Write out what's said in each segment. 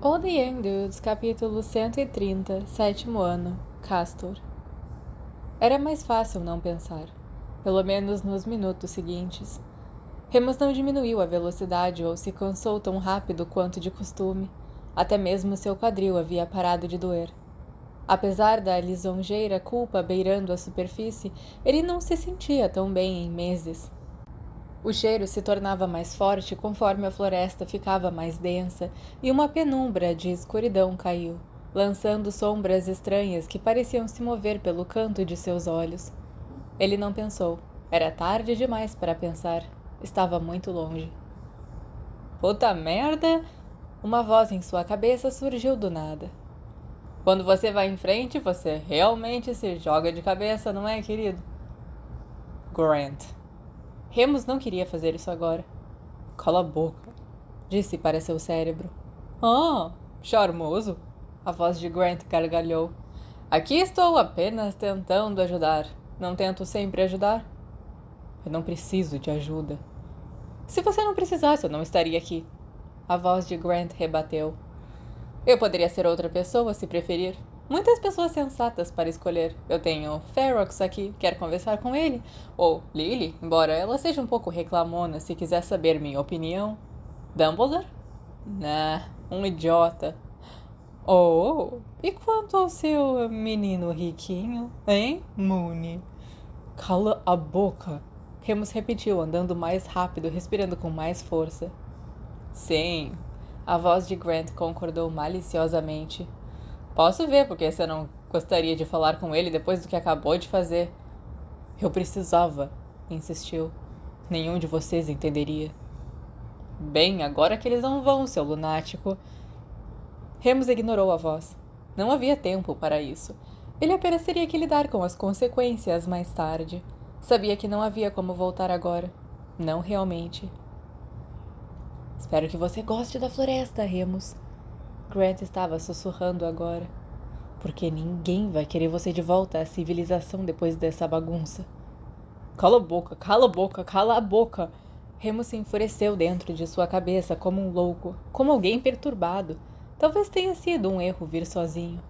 All the Young Dudes, capítulo 130, 7º ano, Castor. Era mais fácil não pensar, pelo menos nos minutos seguintes. Remus não diminuiu a velocidade ou se cansou tão rápido quanto de costume. Até mesmo seu quadril havia parado de doer. Apesar da lisonjeira culpa beirando a superfície, ele não se sentia tão bem em meses. O cheiro se tornava mais forte conforme a floresta ficava mais densa e uma penumbra de escuridão caiu, lançando sombras estranhas que pareciam se mover pelo canto de seus olhos. Ele não pensou. Era tarde demais para pensar. Estava muito longe. Puta merda! Uma voz em sua cabeça surgiu do nada. Quando você vai em frente, você realmente se joga de cabeça, não é, querido? Grant. Remus não queria fazer isso agora. Cala a boca, disse para seu cérebro. Ah, charmoso! A voz de Grant gargalhou. Aqui estou apenas tentando ajudar. Não tento sempre ajudar? Eu não preciso de ajuda. Se você não precisasse, eu não estaria aqui. A voz de Grant rebateu. Eu poderia ser outra pessoa, se preferir. Muitas pessoas sensatas para escolher. Eu tenho Ferox aqui, quer conversar com ele? Ou Lily, embora ela seja um pouco reclamona, se quiser saber minha opinião. Dumbledore? Nah, um idiota. Oh, e quanto ao seu menino riquinho, hein, Moony? Cala a boca. Remus repetiu, andando mais rápido, respirando com mais força. Sim, a voz de Grant concordou maliciosamente. Posso ver porque você não gostaria de falar com ele depois do que acabou de fazer. Eu precisava, insistiu. Nenhum de vocês entenderia. Bem, agora que eles não vão, seu lunático. Remus ignorou a voz. Não havia tempo para isso. Ele apenas teria que lidar com as consequências mais tarde. Sabia que não havia como voltar agora. Não realmente. Espero que você goste da floresta, Remus. Grant estava sussurrando agora. Porque ninguém vai querer você de volta à civilização depois dessa bagunça. Cala a boca, cala a boca, cala a boca! Remus se enfureceu dentro de sua cabeça como um louco, como alguém perturbado. Talvez tenha sido um erro vir sozinho.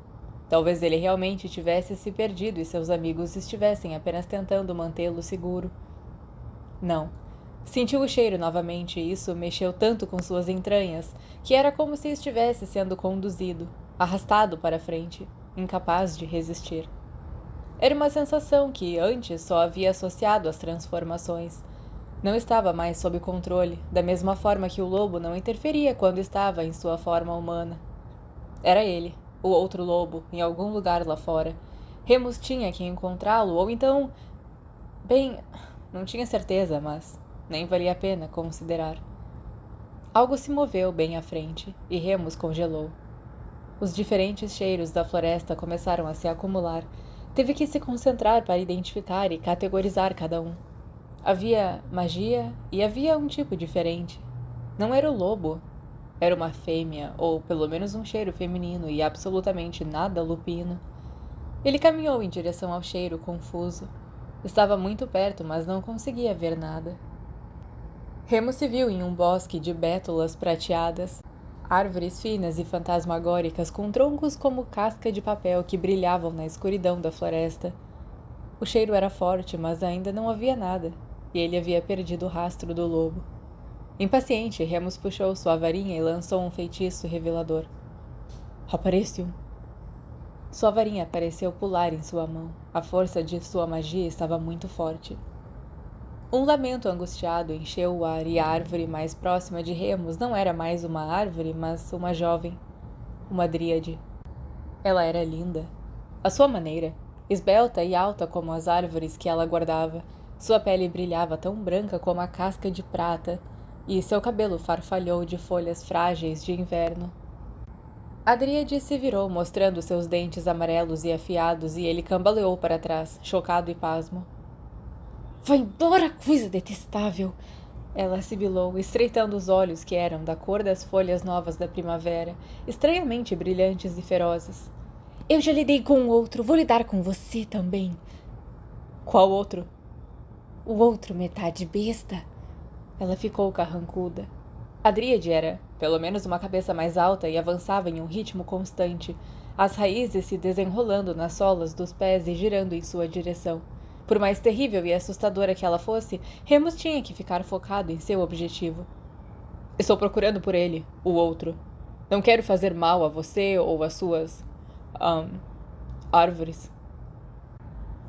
Talvez ele realmente tivesse se perdido e seus amigos estivessem apenas tentando mantê-lo seguro. Não. Sentiu o cheiro novamente e isso mexeu tanto com suas entranhas que era como se estivesse sendo conduzido, arrastado para frente, incapaz de resistir. Era uma sensação que antes só havia associado às transformações. Não estava mais sob controle, da mesma forma que o lobo não interferia quando estava em sua forma humana. Era ele, o outro lobo, em algum lugar lá fora. Remus tinha que encontrá-lo, ou então... Bem, não tinha certeza, mas nem valia a pena considerar. Algo se moveu bem à frente, e Remus congelou. Os diferentes cheiros da floresta começaram a se acumular. Teve que se concentrar para identificar e categorizar cada um. Havia magia e havia um tipo diferente. Não era o lobo. Era uma fêmea, ou pelo menos um cheiro feminino e absolutamente nada lupino. Ele caminhou em direção ao cheiro confuso. Estava muito perto, mas não conseguia ver nada. Remus se viu em um bosque de bétulas prateadas, árvores finas e fantasmagóricas com troncos como casca de papel que brilhavam na escuridão da floresta. O cheiro era forte, mas ainda não havia nada, e ele havia perdido o rastro do lobo. Impaciente, Remus puxou sua varinha e lançou um feitiço revelador. Aparecium! Sua varinha pareceu pular em sua mão. A força de sua magia estava muito forte. Um lamento angustiado encheu o ar e a árvore mais próxima de Remus não era mais uma árvore, mas uma jovem. Uma dríade. Ela era linda. À sua maneira, esbelta e alta como as árvores que ela guardava. Sua pele brilhava tão branca como a casca de prata, e seu cabelo farfalhou de folhas frágeis de inverno. A dríade se virou, mostrando seus dentes amarelos e afiados, e ele cambaleou para trás, chocado e pasmo. Vai embora, coisa detestável! Ela sibilou, estreitando os olhos que eram da cor das folhas novas da primavera, estranhamente brilhantes e ferozes. Eu já lidei com o outro, vou lidar com você também. Qual outro? O outro metade besta. Ela ficou carrancuda. A dríade era, pelo menos, uma cabeça mais alta e avançava em um ritmo constante, as raízes se desenrolando nas solas dos pés e girando em sua direção. Por mais terrível e assustadora que ela fosse, Remus tinha que ficar focado em seu objetivo. Estou procurando por ele, o outro. Não quero fazer mal a você ou às suas... árvores.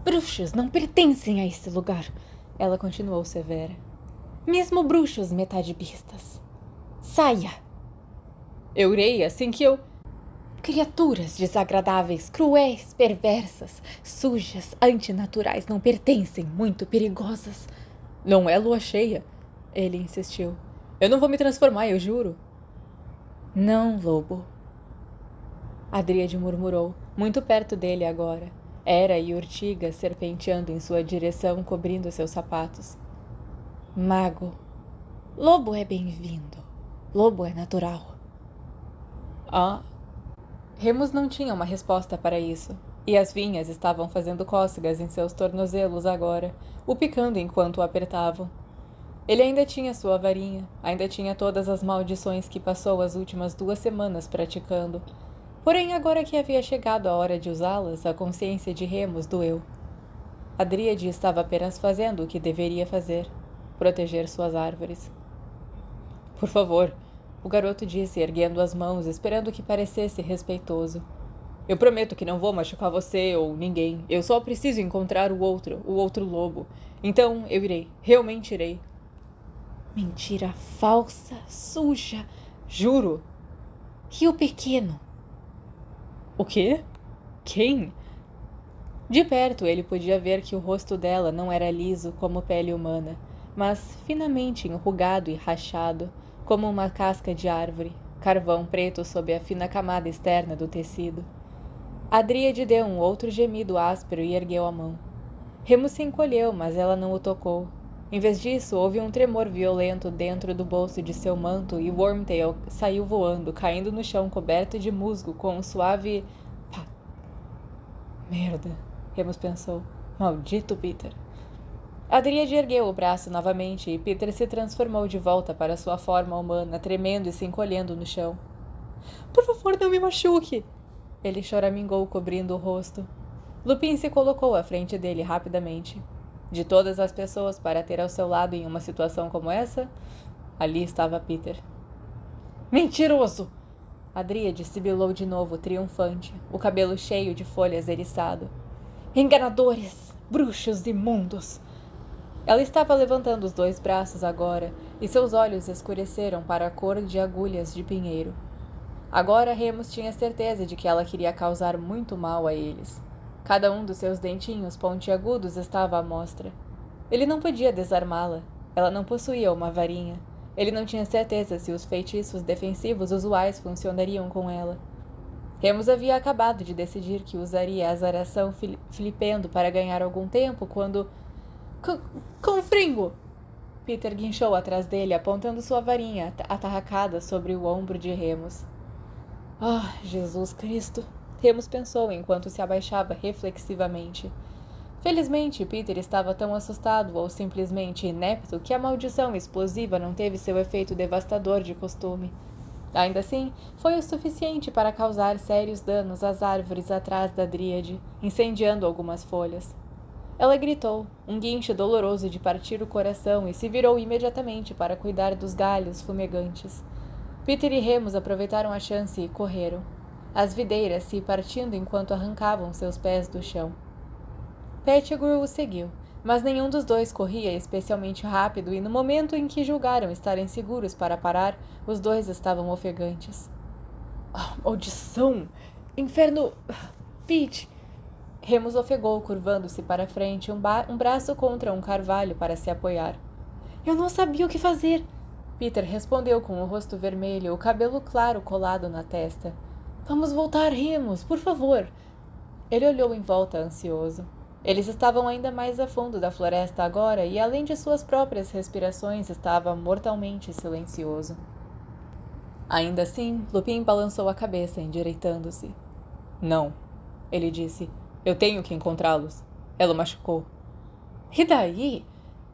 Bruxos não pertencem a esse lugar, ela continuou severa. Mesmo bruxos metadibistas. Saia! Eu irei assim que eu... Criaturas desagradáveis, cruéis, perversas, sujas, antinaturais não pertencem, muito perigosas. Não é lua cheia, ele insistiu. Eu não vou me transformar, eu juro. Não, lobo. A dríade murmurou, muito perto dele agora. Era e urtiga serpenteando em sua direção, cobrindo seus sapatos. Mago. Lobo é bem-vindo. Lobo é natural. Ah... Remus não tinha uma resposta para isso, e as vinhas estavam fazendo cócegas em seus tornozelos agora, o picando enquanto o apertavam. Ele ainda tinha sua varinha, ainda tinha todas as maldições que passou as últimas 2 semanas praticando. Porém, agora que havia chegado a hora de usá-las, a consciência de Remus doeu. A dríade estava apenas fazendo o que deveria fazer, proteger suas árvores. Por favor, o garoto disse, erguendo as mãos, esperando que parecesse respeitoso. Eu prometo que não vou machucar você ou ninguém. Eu só preciso encontrar o outro lobo. Então eu irei, realmente irei. Mentira falsa, suja. Juro. E o pequeno? O quê? Quem? De perto ele podia ver que o rosto dela não era liso como pele humana, mas finamente enrugado e rachado, como uma casca de árvore, carvão preto sob a fina camada externa do tecido. A dríade deu um outro gemido áspero e ergueu a mão. Remus se encolheu, mas ela não o tocou. Em vez disso, houve um tremor violento dentro do bolso de seu manto e Wormtail saiu voando, caindo no chão coberto de musgo com um suave... pá. Merda, Remus pensou. Maldito Peter. A dríade ergueu o braço novamente e Peter se transformou de volta para sua forma humana, tremendo e se encolhendo no chão. Por favor, não me machuque! Ele choramingou, cobrindo o rosto. Lupin se colocou à frente dele rapidamente. De todas as pessoas para ter ao seu lado em uma situação como essa, ali estava Peter. Mentiroso! A dríade sibilou de novo, triunfante, o cabelo cheio de folhas eriçado. Enganadores! Bruxos imundos! Ela estava levantando os 2 braços agora, e seus olhos escureceram para a cor de agulhas de pinheiro. Agora Remus tinha certeza de que ela queria causar muito mal a eles. Cada um dos seus dentinhos pontiagudos estava à mostra. Ele não podia desarmá-la. Ela não possuía uma varinha. Ele não tinha certeza se os feitiços defensivos usuais funcionariam com ela. Remus havia acabado de decidir que usaria a azaração flipendo para ganhar algum tempo quando... Confringo! Peter guinchou atrás dele, apontando sua varinha atarracada sobre o ombro de Remus. Ah, Jesus Cristo! Remus pensou enquanto se abaixava reflexivamente. Felizmente, Peter estava tão assustado ou simplesmente inepto que a maldição explosiva não teve seu efeito devastador de costume. Ainda assim, foi o suficiente para causar sérios danos às árvores atrás da dríade, incendiando algumas folhas. Ela gritou, um guincho doloroso de partir o coração, e se virou imediatamente para cuidar dos galhos fumegantes. Peter e Remus aproveitaram a chance e correram, as videiras se partindo enquanto arrancavam seus pés do chão. Pettigrew o seguiu, mas nenhum dos dois corria especialmente rápido e no momento em que julgaram estarem seguros para parar, os dois estavam ofegantes. Oh, maldição! Inferno... Pete! Remus ofegou, curvando-se para frente, um braço contra um carvalho para se apoiar. Eu não sabia o que fazer! Peter respondeu com o rosto vermelho, o cabelo claro colado na testa. Vamos voltar, Remus, por favor! Ele olhou em volta, ansioso. Eles estavam ainda mais a fundo da floresta agora e, além de suas próprias respirações, estava mortalmente silencioso. Ainda assim, Lupin balançou a cabeça, endireitando-se. Não, ele disse. Eu tenho que encontrá-los. Ela o machucou. E daí?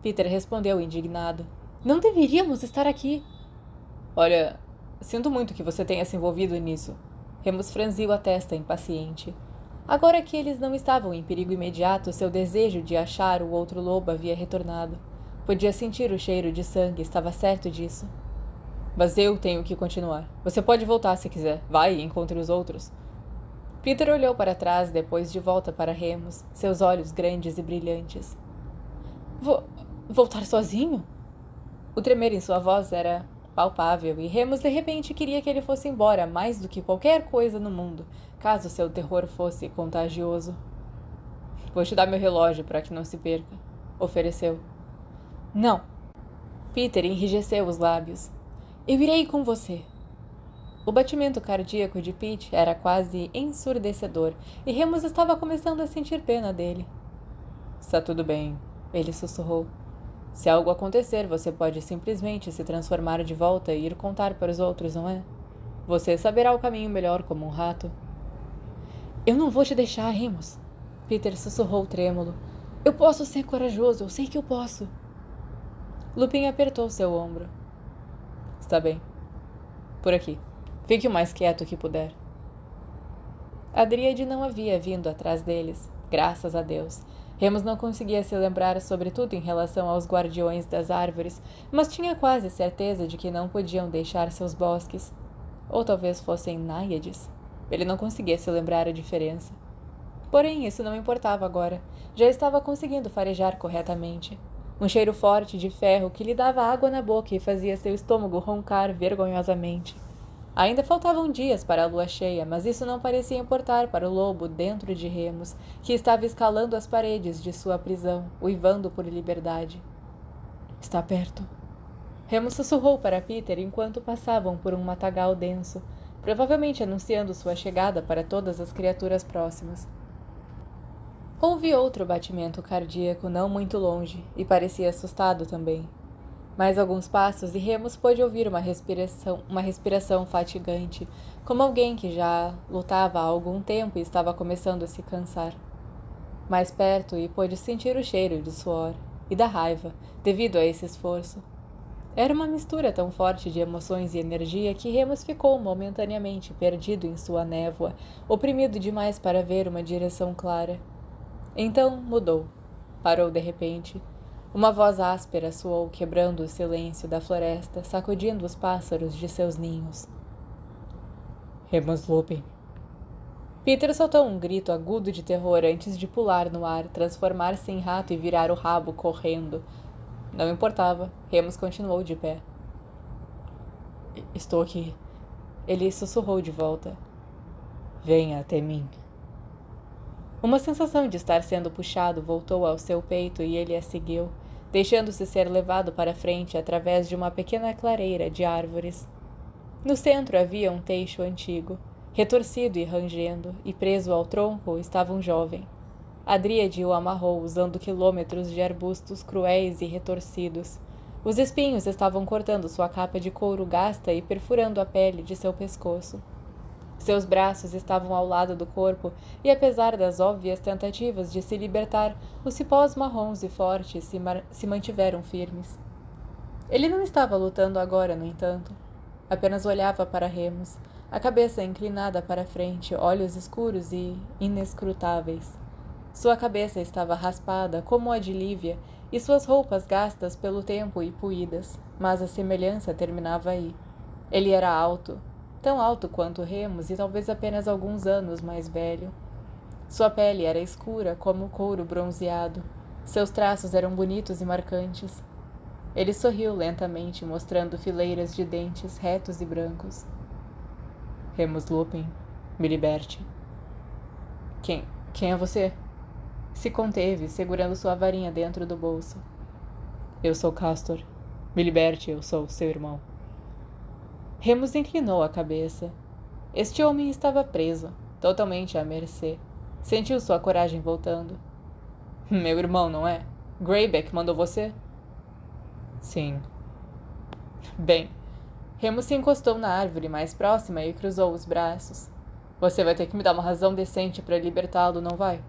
Peter respondeu indignado. Não deveríamos estar aqui. Olha, sinto muito que você tenha se envolvido nisso. Remus franziu a testa, impaciente. Agora que eles não estavam em perigo imediato, seu desejo de achar o outro lobo havia retornado. Podia sentir o cheiro de sangue, estava certo disso. Mas eu tenho que continuar. Você pode voltar se quiser. Vai e encontre os outros. Peter olhou para trás, depois de volta para Remus, seus olhos grandes e brilhantes. Voltar sozinho? O tremer em sua voz era palpável, e Remus de repente queria que ele fosse embora mais do que qualquer coisa no mundo, caso seu terror fosse contagioso. Vou te dar meu relógio para que não se perca, ofereceu. Não. Peter enrijeceu os lábios. Eu irei com você. O batimento cardíaco de Pete era quase ensurdecedor, e Remus estava começando a sentir pena dele. Está tudo bem, ele sussurrou. Se algo acontecer, você pode simplesmente se transformar de volta e ir contar para os outros, não é? Você saberá o caminho melhor como um rato. Eu não vou te deixar, Remus. Peter sussurrou trêmulo. Eu posso ser corajoso, eu sei que eu posso. Lupin apertou seu ombro. Está bem. Por aqui. Fique o mais quieto que puder. A Dríade não havia vindo atrás deles, graças a Deus. Remus não conseguia se lembrar sobretudo em relação aos guardiões das árvores, mas tinha quase certeza de que não podiam deixar seus bosques. Ou talvez fossem náiades. Ele não conseguia se lembrar a diferença. Porém, isso não importava agora. Já estava conseguindo farejar corretamente. Um cheiro forte de ferro que lhe dava água na boca e fazia seu estômago roncar vergonhosamente. Ainda faltavam dias para a lua cheia, mas isso não parecia importar para o lobo dentro de Remus, que estava escalando as paredes de sua prisão, uivando por liberdade. Está perto. Remus sussurrou para Peter enquanto passavam por um matagal denso, provavelmente anunciando sua chegada para todas as criaturas próximas. Houve outro batimento cardíaco não muito longe, e parecia assustado também. Mais alguns passos e Remus pôde ouvir uma respiração fatigante, como alguém que já lutava há algum tempo e estava começando a se cansar. Mais perto e pôde sentir o cheiro de suor e da raiva, devido a esse esforço. Era uma mistura tão forte de emoções e energia que Remus ficou momentaneamente perdido em sua névoa, oprimido demais para ver uma direção clara. Então mudou. Parou de repente. Uma voz áspera soou quebrando o silêncio da floresta, sacudindo os pássaros de seus ninhos. Remus Lupin. Peter soltou um grito agudo de terror antes de pular no ar, transformar-se em rato e virar o rabo correndo. Não importava, Remus continuou de pé. Estou aqui. Ele sussurrou de volta. Venha até mim. Uma sensação de estar sendo puxado voltou ao seu peito e ele a seguiu, deixando-se ser levado para frente através de uma pequena clareira de árvores. No centro havia um teixo antigo, retorcido e rangendo, e preso ao tronco estava um jovem. A Dríade o amarrou usando quilômetros de arbustos cruéis e retorcidos. Os espinhos estavam cortando sua capa de couro gasta e perfurando a pele de seu pescoço. Seus braços estavam ao lado do corpo, e apesar das óbvias tentativas de se libertar, os cipós marrons e fortes se mantiveram firmes. Ele não estava lutando agora, no entanto. Apenas olhava para Remus, a cabeça inclinada para frente, olhos escuros e inescrutáveis. Sua cabeça estava raspada, como a de Lívia, e suas roupas gastas pelo tempo e puídas, mas a semelhança terminava aí. Ele era alto, tão alto quanto Remus e talvez apenas alguns anos mais velho. Sua pele era escura como o couro bronzeado. Seus traços eram bonitos e marcantes. Ele sorriu lentamente, mostrando fileiras de dentes retos e brancos. Remus Lupin, me liberte. Quem é você? Se conteve, segurando sua varinha dentro do bolso. Eu sou Castor. Me liberte, eu sou seu irmão. Remus inclinou a cabeça. Este homem estava preso, totalmente à mercê. Sentiu sua coragem voltando. Meu irmão, não é? Greyback mandou você? Sim. Bem, Remus se encostou na árvore mais próxima e cruzou os braços. Você vai ter que me dar uma razão decente para libertá-lo, não vai?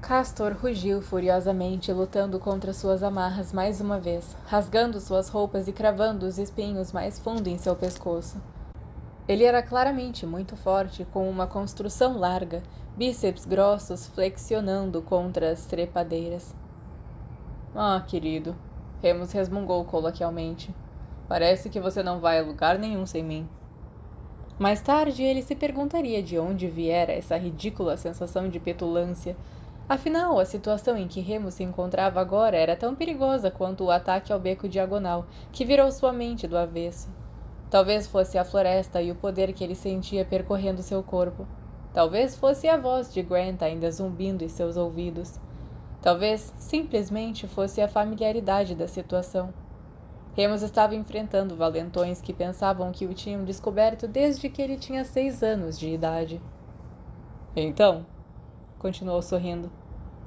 Castor rugiu furiosamente, lutando contra suas amarras mais uma vez, rasgando suas roupas e cravando os espinhos mais fundo em seu pescoço. Ele era claramente muito forte, com uma construção larga, bíceps grossos flexionando contra as trepadeiras. Ah, querido, Remus resmungou coloquialmente. Parece que você não vai a lugar nenhum sem mim. Mais tarde, ele se perguntaria de onde viera essa ridícula sensação de petulância. Afinal, a situação em que Remus se encontrava agora era tão perigosa quanto o ataque ao beco diagonal, que virou sua mente do avesso. Talvez fosse a floresta e o poder que ele sentia percorrendo seu corpo. Talvez fosse a voz de Grant ainda zumbindo em seus ouvidos. Talvez, simplesmente, fosse a familiaridade da situação. Remus estava enfrentando valentões que pensavam que o tinham descoberto desde que ele tinha 6 anos de idade. Então, continuou sorrindo,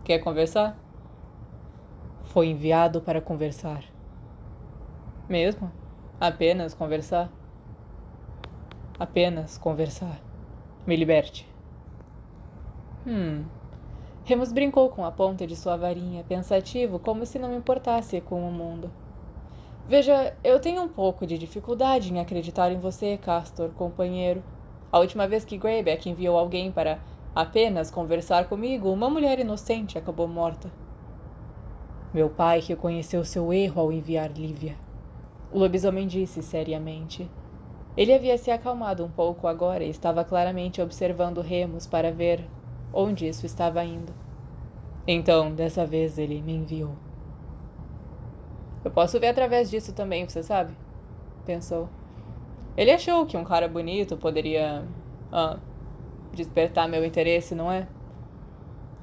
quer conversar? Foi enviado para conversar. Mesmo? Apenas conversar? Apenas conversar. Me liberte. Remus brincou com a ponta de sua varinha, pensativo, como se não importasse com o mundo. Veja, eu tenho um pouco de dificuldade em acreditar em você, Castor, companheiro. A última vez que Greyback enviou alguém para apenas conversar comigo, uma mulher inocente acabou morta. Meu pai reconheceu seu erro ao enviar Lívia. O lobisomem disse seriamente. Ele havia se acalmado um pouco agora e estava claramente observando Remus para ver onde isso estava indo. Então, dessa vez, ele me enviou. Eu posso ver através disso também, você sabe? Pensou. Ele achou que um cara bonito poderia despertar meu interesse, não é?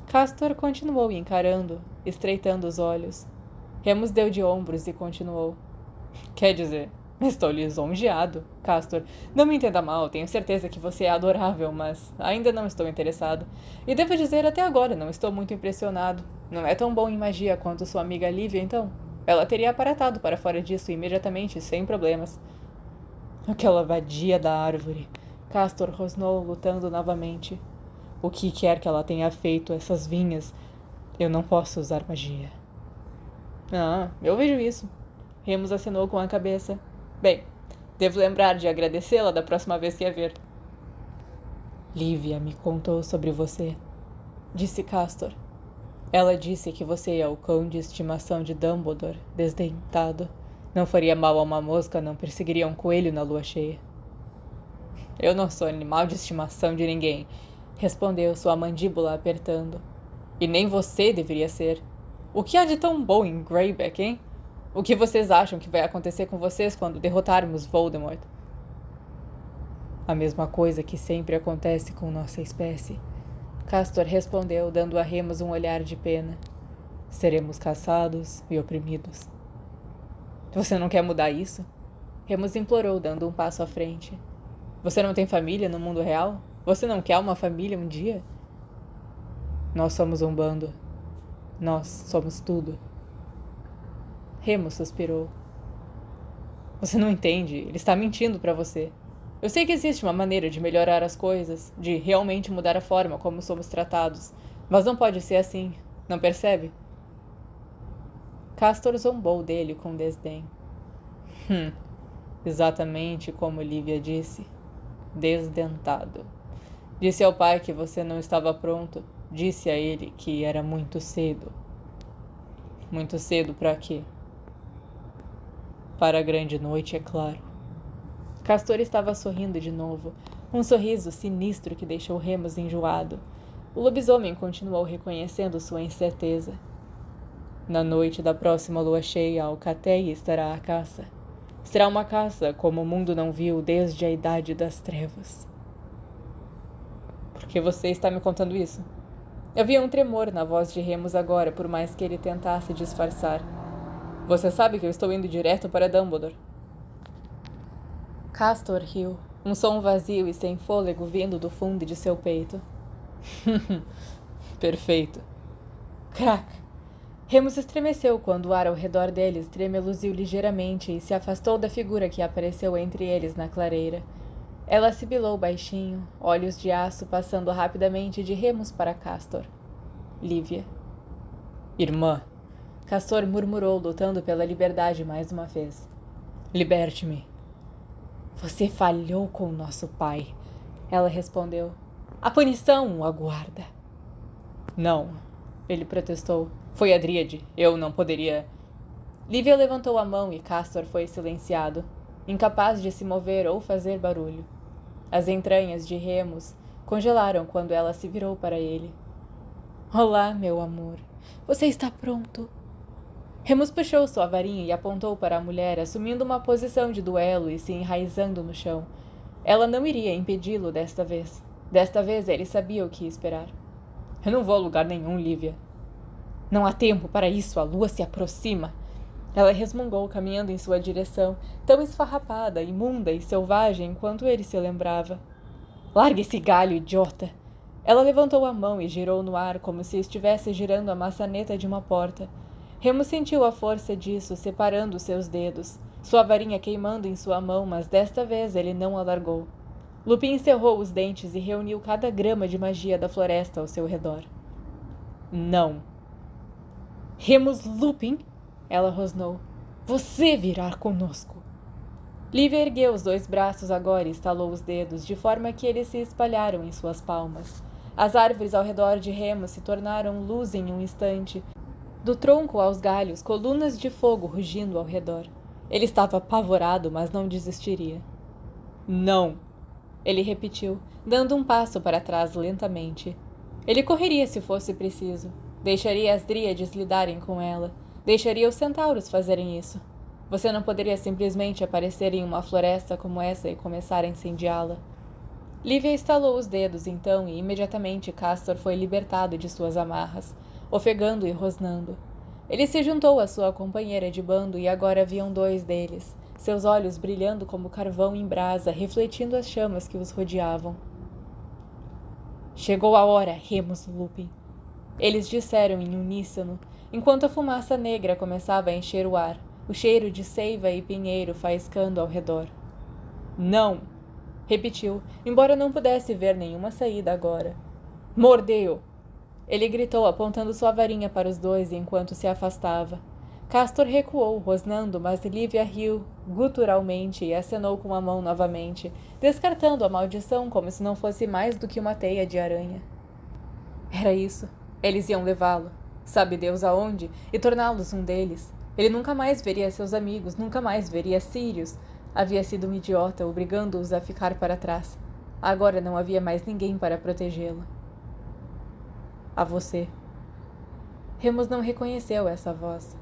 Castor continuou encarando, estreitando os olhos. Remus deu de ombros e continuou. Quer dizer, estou lisonjeado, Castor. Não me entenda mal, tenho certeza que você é adorável, mas ainda não estou interessado. E devo dizer, até agora não estou muito impressionado. Não é tão bom em magia quanto sua amiga Lívia, então? Ela teria aparatado para fora disso imediatamente, sem problemas. Aquela vadia da árvore. Castor rosnou, lutando novamente. O que quer que ela tenha feito, essas vinhas, eu não posso usar magia. Ah, eu vejo isso. Remus acenou com a cabeça. Bem, devo lembrar de agradecê-la da próxima vez que a ver. Lívia me contou sobre você, disse Castor. Ela disse que você é o cão de estimação de Dumbledore, desdentado. Não faria mal a uma mosca, não perseguiria um coelho na lua cheia. Eu não sou animal de estimação de ninguém, respondeu, sua mandíbula apertando. E nem você deveria ser. O que há de tão bom em Greyback, hein? O que vocês acham que vai acontecer com vocês quando derrotarmos Voldemort? A mesma coisa que sempre acontece com nossa espécie. Castor respondeu, dando a Remus um olhar de pena. Seremos caçados e oprimidos. Você não quer mudar isso? Remus implorou, dando um passo à frente. Você não tem família no mundo real? Você não quer uma família um dia? Nós somos um bando. Nós somos tudo. Remus suspirou. Você não entende. Ele está mentindo para você. Eu sei que existe uma maneira de melhorar as coisas, de realmente mudar a forma como somos tratados, mas não pode ser assim, não percebe? Castor zombou dele com desdém. Exatamente como Lívia disse. Desdentado. Disse ao pai que você não estava pronto. Disse a ele que era muito cedo. Muito cedo para quê? Para a grande noite, é claro. Castor estava sorrindo de novo, um sorriso sinistro que deixou Remus enjoado. O lobisomem continuou reconhecendo sua incerteza. Na noite da próxima lua cheia, Alcateia estará à caça. Será uma caça como o mundo não viu desde a Idade das Trevas. Por que você está me contando isso? Havia um tremor na voz de Remus agora, por mais que ele tentasse disfarçar. Você sabe que eu estou indo direto para Dumbledore. Castor riu, um som vazio e sem fôlego vindo do fundo de seu peito. Perfeito. Crack! Remus estremeceu quando o ar ao redor deles tremeluziu ligeiramente e se afastou da figura que apareceu entre eles na clareira. Ela sibilou baixinho, olhos de aço passando rapidamente de Remus para Castor. Lívia. Irmã, Castor murmurou, lutando pela liberdade mais uma vez. Liberte-me. Você falhou com nosso pai, ela respondeu. A punição o aguarda. Não, ele protestou. Foi a Dríade. Eu não poderia. Lívia levantou a mão e Castor foi silenciado, incapaz de se mover ou fazer barulho. As entranhas de Remus congelaram quando ela se virou para ele. Olá, meu amor. Você está pronto? Remus puxou sua varinha e apontou para a mulher, assumindo uma posição de duelo e se enraizando no chão. Ela não iria impedi-lo desta vez. Desta vez ele sabia o que esperar. Eu não vou a lugar nenhum, Lívia. Não há tempo para isso, a lua se aproxima. Ela resmungou, caminhando em sua direção, tão esfarrapada, imunda e selvagem quanto ele se lembrava. Largue esse galho, idiota! Ela levantou a mão e girou no ar como se estivesse girando a maçaneta de uma porta. Remus sentiu a força disso, separando seus dedos, sua varinha queimando em sua mão, mas desta vez ele não a largou. Lupin encerrou os dentes e reuniu cada grama de magia da floresta ao seu redor. Não. Remus Lupin, ela rosnou. Você virá conosco. Lívia ergueu os 2 braços agora e estalou os dedos, de forma que eles se espalharam em suas palmas. As árvores ao redor de Remus se tornaram luz em um instante. Do tronco aos galhos, colunas de fogo rugindo ao redor. Ele estava apavorado, mas não desistiria. Não, ele repetiu, dando um passo para trás lentamente. Ele correria se fosse preciso. Deixaria as dríades lidarem com ela. Deixaria os centauros fazerem isso. Você não poderia simplesmente aparecer em uma floresta como essa e começar a incendiá-la. Lívia estalou os dedos então e imediatamente Castor foi libertado de suas amarras, ofegando e rosnando. Ele se juntou à sua companheira de bando e agora haviam 2 deles, seus olhos brilhando como carvão em brasa, refletindo as chamas que os rodeavam. Chegou a hora, Remus Lupin. Eles disseram em uníssono, enquanto a fumaça negra começava a encher o ar, o cheiro de seiva e pinheiro faiscando ao redor. Não! Repetiu, embora não pudesse ver nenhuma saída agora. Mordeu! Ele gritou, apontando sua varinha para os 2 enquanto se afastava. Castor recuou, rosnando, mas Lívia riu guturalmente e acenou com a mão novamente, descartando a maldição como se não fosse mais do que uma teia de aranha. Era isso. Eles iam levá-lo, sabe Deus aonde, e torná-los um deles. Ele nunca mais veria seus amigos, nunca mais veria Sirius. Havia sido um idiota, obrigando-os a ficar para trás. Agora não havia mais ninguém para protegê-lo. A você. Remus não reconheceu essa voz.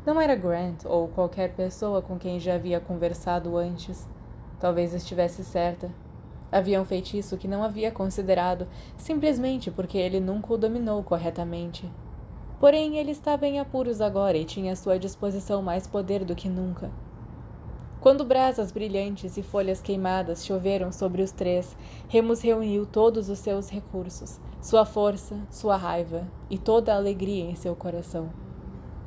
Não era Grant ou qualquer pessoa com quem já havia conversado antes. Talvez estivesse certa. Havia um feitiço que não havia considerado, simplesmente porque ele nunca o dominou corretamente. Porém, ele estava em apuros agora e tinha à sua disposição mais poder do que nunca. Quando brasas brilhantes e folhas queimadas choveram sobre os 3, Remus reuniu todos os seus recursos, sua força, sua raiva e toda a alegria em seu coração.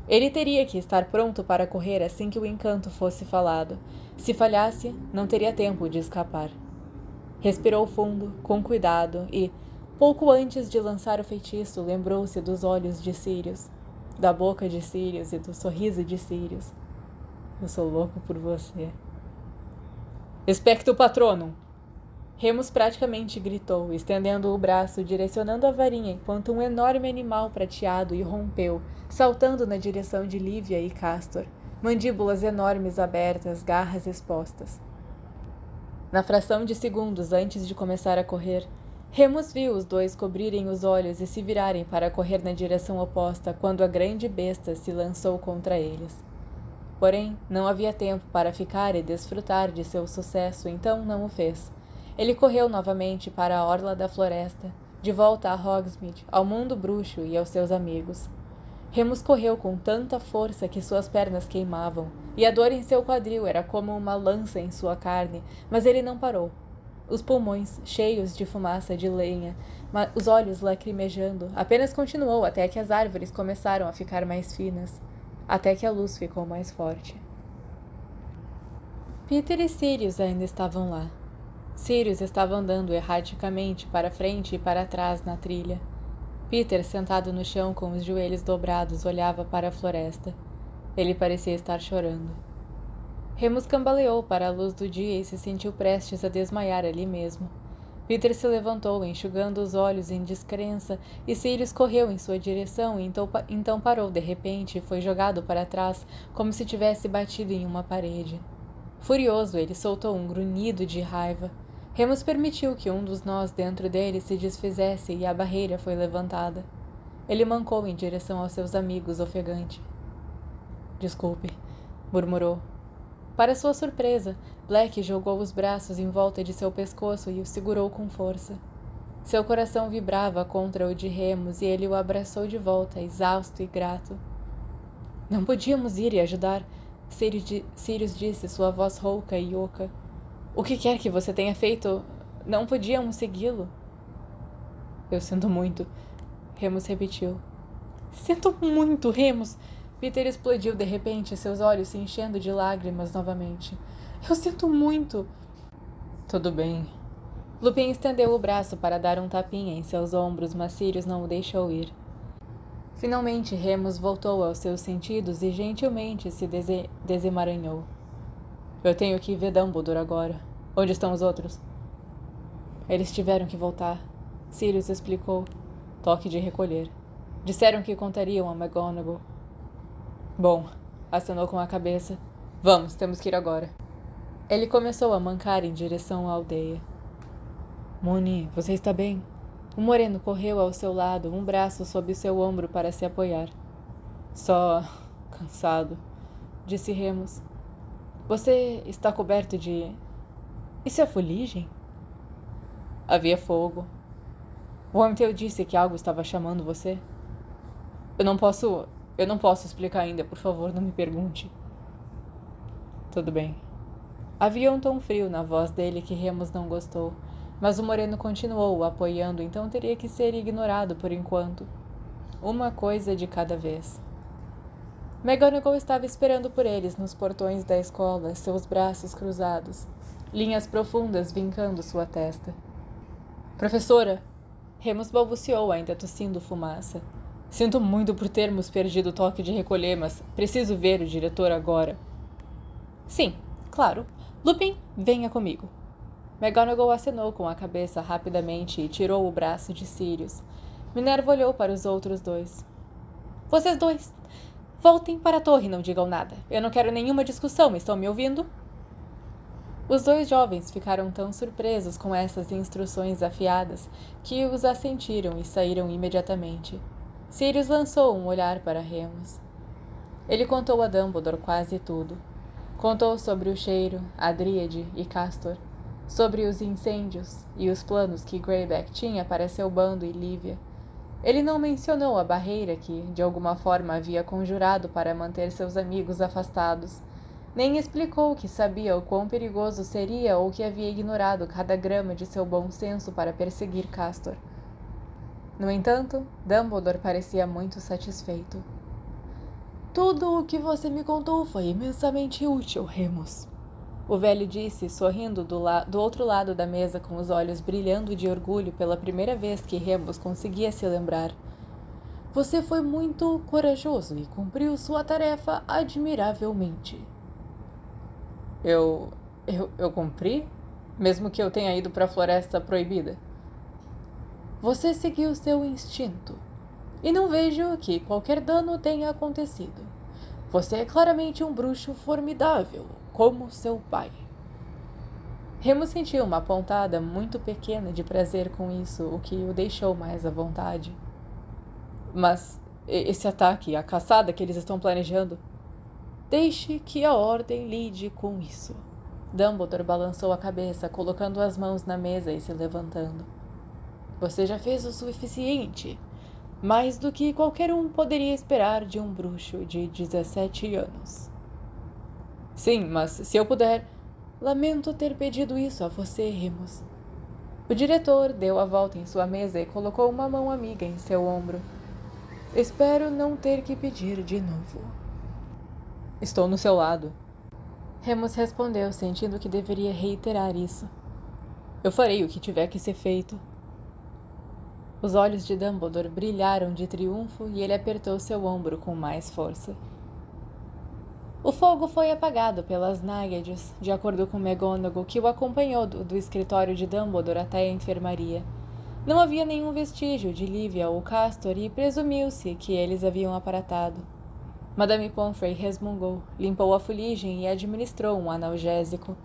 Ele teria que estar pronto para correr assim que o encanto fosse falado. Se falhasse, não teria tempo de escapar. Respirou fundo, com cuidado, e, pouco antes de lançar o feitiço, lembrou-se dos olhos de Sirius, da boca de Sirius e do sorriso de Sirius. Eu sou louco por você. Expecto Patronum! Remus praticamente gritou, estendendo o braço, direcionando a varinha, enquanto um enorme animal prateado irrompeu, saltando na direção de Lívia e Castor, mandíbulas enormes abertas, garras expostas. Na fração de segundos antes de começar a correr, Remus viu os 2 cobrirem os olhos e se virarem para correr na direção oposta quando a grande besta se lançou contra eles. Porém, não havia tempo para ficar e desfrutar de seu sucesso, então não o fez. Ele correu novamente para a orla da floresta, de volta a Hogsmeade, ao mundo bruxo e aos seus amigos. Remus correu com tanta força que suas pernas queimavam, e a dor em seu quadril era como uma lança em sua carne, mas ele não parou. Os pulmões, cheios de fumaça de lenha, os olhos lacrimejando, apenas continuou até que as árvores começaram a ficar mais finas, até que a luz ficou mais forte. Peter e Sirius ainda estavam lá. Sirius estava andando erraticamente para frente e para trás na trilha. Peter, sentado no chão com os joelhos dobrados, olhava para a floresta. Ele parecia estar chorando. Remus cambaleou para a luz do dia e se sentiu prestes a desmaiar ali mesmo. Peter se levantou, enxugando os olhos em descrença, e Sirius correu em sua direção e então parou de repente e foi jogado para trás, como se tivesse batido em uma parede. Furioso, ele soltou um grunhido de raiva. Remus permitiu que um dos nós dentro dele se desfizesse e a barreira foi levantada. Ele mancou em direção aos seus amigos, ofegante. Desculpe, murmurou. Para sua surpresa, Black jogou os braços em volta de seu pescoço e o segurou com força. Seu coração vibrava contra o de Remus e ele o abraçou de volta, exausto e grato. Não podíamos ir e ajudar, Sirius disse, sua voz rouca e oca. O que quer que você tenha feito? Não podíamos segui-lo. Eu sinto muito, Remus repetiu. Sinto muito, Remus! Peter explodiu de repente, seus olhos se enchendo de lágrimas novamente. Eu sinto muito! Tudo bem. Lupin estendeu o braço para dar um tapinha em seus ombros, mas Sirius não o deixou ir. Finalmente, Remus voltou aos seus sentidos e gentilmente se desemaranhou. Eu tenho que ver Dumbledore agora. Onde estão os outros? Eles tiveram que voltar. Sirius explicou. Toque de recolher. Disseram que contariam a McGonagall. Bom, acenou com a cabeça. Vamos, temos que ir agora. Ele começou a mancar em direção à aldeia. Moony, você está bem? O moreno correu ao seu lado, um braço sob seu ombro para se apoiar. Só cansado, disse Remus. Você está coberto de... Isso é fuligem? Havia fogo. Wormtail disse que algo estava chamando você. Eu não posso explicar ainda, por favor, não me pergunte. Tudo bem. Havia um tom frio na voz dele que Remus não gostou, mas o moreno continuou o apoiando, então teria que ser ignorado por enquanto. Uma coisa de cada vez. McGonagall estava esperando por eles nos portões da escola, seus braços cruzados, linhas profundas vincando sua testa. Professora! Remus balbuciou, ainda tossindo fumaça. Sinto muito por termos perdido o toque de recolher, mas preciso ver o diretor agora. Sim, claro. Lupin, venha comigo. McGonagall acenou com a cabeça rapidamente e tirou o braço de Sirius. Minerva olhou para os outros dois. Vocês dois, voltem para a torre e não digam nada. Eu não quero nenhuma discussão, estão me ouvindo? Os dois jovens ficaram tão surpresos com essas instruções afiadas que os assentiram e saíram imediatamente. Sirius lançou um olhar para Remus. Ele contou a Dumbledore quase tudo. Contou sobre o cheiro, a Dríade e Castor, sobre os incêndios e os planos que Greyback tinha para seu bando e Lívia. Ele não mencionou a barreira que, de alguma forma, havia conjurado para manter seus amigos afastados, nem explicou que sabia o quão perigoso seria ou que havia ignorado cada grama de seu bom senso para perseguir Castor. No entanto, Dumbledore parecia muito satisfeito. Tudo o que você me contou foi imensamente útil, Remus. O velho disse, sorrindo do outro lado da mesa com os olhos brilhando de orgulho pela primeira vez que Remus conseguia se lembrar. Você foi muito corajoso e cumpriu sua tarefa admiravelmente. Eu cumpri? Mesmo que eu tenha ido para a Floresta Proibida? Você seguiu seu instinto. E não vejo que qualquer dano tenha acontecido. Você é claramente um bruxo formidável, como seu pai. Remus sentiu uma pontada muito pequena de prazer com isso, o que o deixou mais à vontade. Mas esse ataque, a caçada que eles estão planejando... Deixe que a ordem lide com isso. Dumbledore balançou a cabeça, colocando as mãos na mesa e se levantando. Você já fez o suficiente. Mais do que qualquer um poderia esperar de um bruxo de 17 anos. Sim, mas se eu puder... Lamento ter pedido isso a você, Remus. O diretor deu a volta em sua mesa e colocou uma mão amiga em seu ombro. Espero não ter que pedir de novo. Estou no seu lado. Remus respondeu, sentindo que deveria reiterar isso. Eu farei o que tiver que ser feito. Os olhos de Dumbledore brilharam de triunfo e ele apertou seu ombro com mais força. O fogo foi apagado pelas náiades, de acordo com McGonagall, que o acompanhou do escritório de Dumbledore até a enfermaria. Não havia nenhum vestígio de Lívia ou Castor e presumiu-se que eles haviam aparatado. Madame Pomfrey resmungou, limpou a fuligem e administrou um analgésico.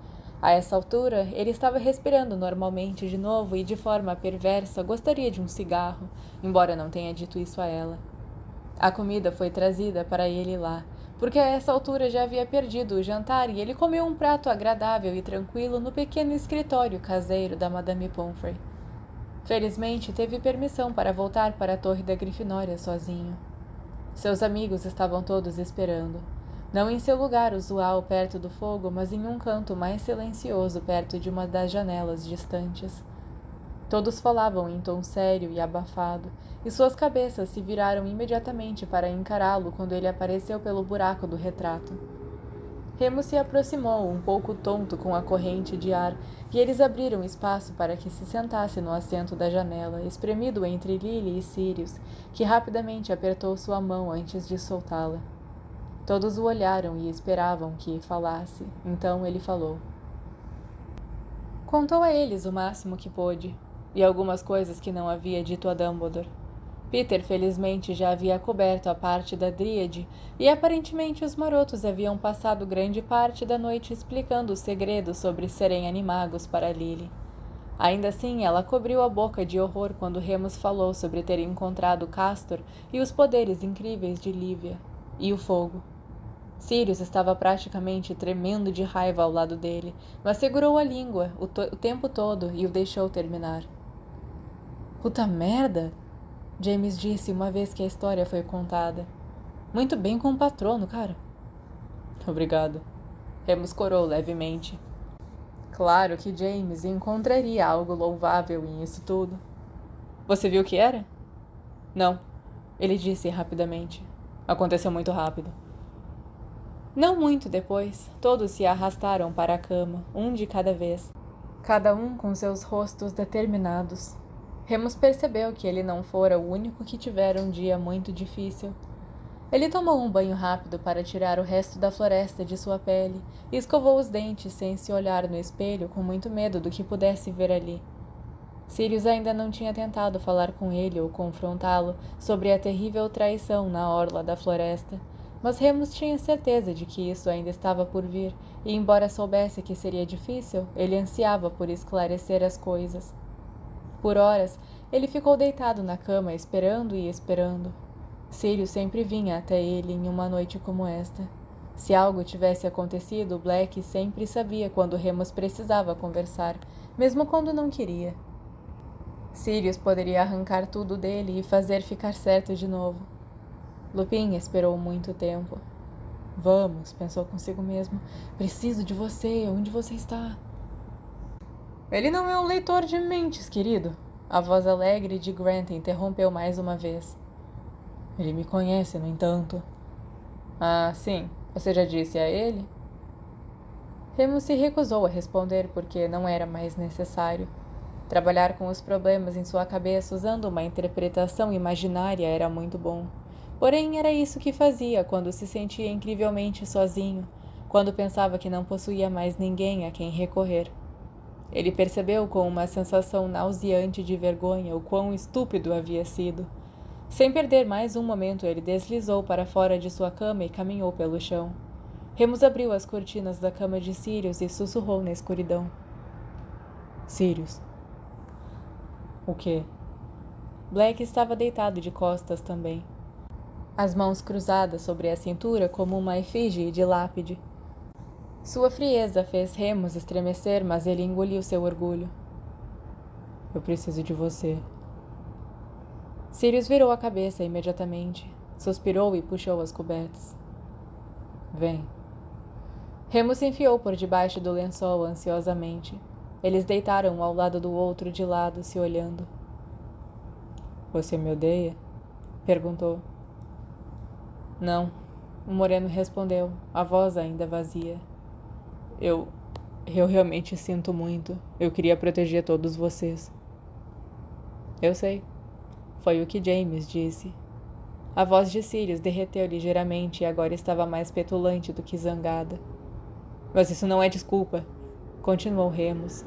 A essa altura, ele estava respirando normalmente de novo e, de forma perversa, gostaria de um cigarro, embora não tenha dito isso a ela. A comida foi trazida para ele lá, porque a essa altura já havia perdido o jantar e ele comeu um prato agradável e tranquilo no pequeno escritório caseiro da Madame Pomfrey. Felizmente, teve permissão para voltar para a Torre da Grifinória sozinho. Seus amigos estavam todos esperando. Não em seu lugar usual perto do fogo, mas em um canto mais silencioso perto de uma das janelas distantes. Todos falavam em tom sério e abafado, e suas cabeças se viraram imediatamente para encará-lo quando ele apareceu pelo buraco do retrato. Remus se aproximou, um pouco tonto com a corrente de ar, e eles abriram espaço para que se sentasse no assento da janela, espremido entre Lily e Sirius, que rapidamente apertou sua mão antes de soltá-la. Todos o olharam e esperavam que falasse, então ele falou. Contou a eles o máximo que pôde, e algumas coisas que não havia dito a Dumbledore. Peter, felizmente, já havia coberto a parte da Dríade, e aparentemente os marotos haviam passado grande parte da noite explicando os segredos sobre serem animagos para Lily. Ainda assim, ela cobriu a boca de horror quando Remus falou sobre ter encontrado Castor e os poderes incríveis de Lívia, e o fogo. Sirius estava praticamente tremendo de raiva ao lado dele, mas segurou a língua o tempo todo e o deixou terminar. Puta merda! James disse uma vez que a história foi contada. Muito bem com o patrono, cara. Obrigado. Remus corou levemente. Claro que James encontraria algo louvável em isso tudo. Você viu o que era? Não, ele disse rapidamente. Aconteceu muito rápido. Não muito depois, todos se arrastaram para a cama, um de cada vez, cada um com seus rostos determinados. Remus percebeu que ele não fora o único que tivera um dia muito difícil. Ele tomou um banho rápido para tirar o resto da floresta de sua pele e escovou os dentes sem se olhar no espelho com muito medo do que pudesse ver ali. Sirius ainda não tinha tentado falar com ele ou confrontá-lo sobre a terrível traição na orla da floresta, mas Remus tinha certeza de que isso ainda estava por vir, e embora soubesse que seria difícil, ele ansiava por esclarecer as coisas. Por horas, ele ficou deitado na cama esperando e esperando. Sirius sempre vinha até ele em uma noite como esta. Se algo tivesse acontecido, Black sempre sabia quando Remus precisava conversar, mesmo quando não queria. Sirius poderia arrancar tudo dele e fazer ficar certo de novo. Lupin esperou muito tempo. Vamos, pensou consigo mesmo. Preciso de você. Onde você está? Ele não é um leitor de mentes, querido. A voz alegre de Grant interrompeu mais uma vez. Ele me conhece, no entanto. Ah, sim. Você já disse a ele? Remus se recusou a responder porque não era mais necessário. Trabalhar com os problemas em sua cabeça usando uma interpretação imaginária era muito bom. Porém, era isso que fazia quando se sentia incrivelmente sozinho, quando pensava que não possuía mais ninguém a quem recorrer. Ele percebeu com uma sensação nauseante de vergonha o quão estúpido havia sido. Sem perder mais um momento, ele deslizou para fora de sua cama e caminhou pelo chão. Remus abriu as cortinas da cama de Sirius e sussurrou na escuridão. Sirius. O quê? Black estava deitado de costas também. As mãos cruzadas sobre a cintura como uma efígie de lápide. Sua frieza fez Remus estremecer, mas ele engoliu seu orgulho. Eu preciso de você. Sirius virou a cabeça imediatamente, suspirou e puxou as cobertas. Vem. Remus se enfiou por debaixo do lençol ansiosamente. Eles deitaram um ao lado do outro de lado, se olhando. Você me odeia? Perguntou. Não, o moreno respondeu, a voz ainda vazia. Eu realmente sinto muito. Eu queria proteger todos vocês. Eu sei. Foi o que James disse. A voz de Sirius derreteu ligeiramente e agora estava mais petulante do que zangada. Mas isso não é desculpa, continuou Remus.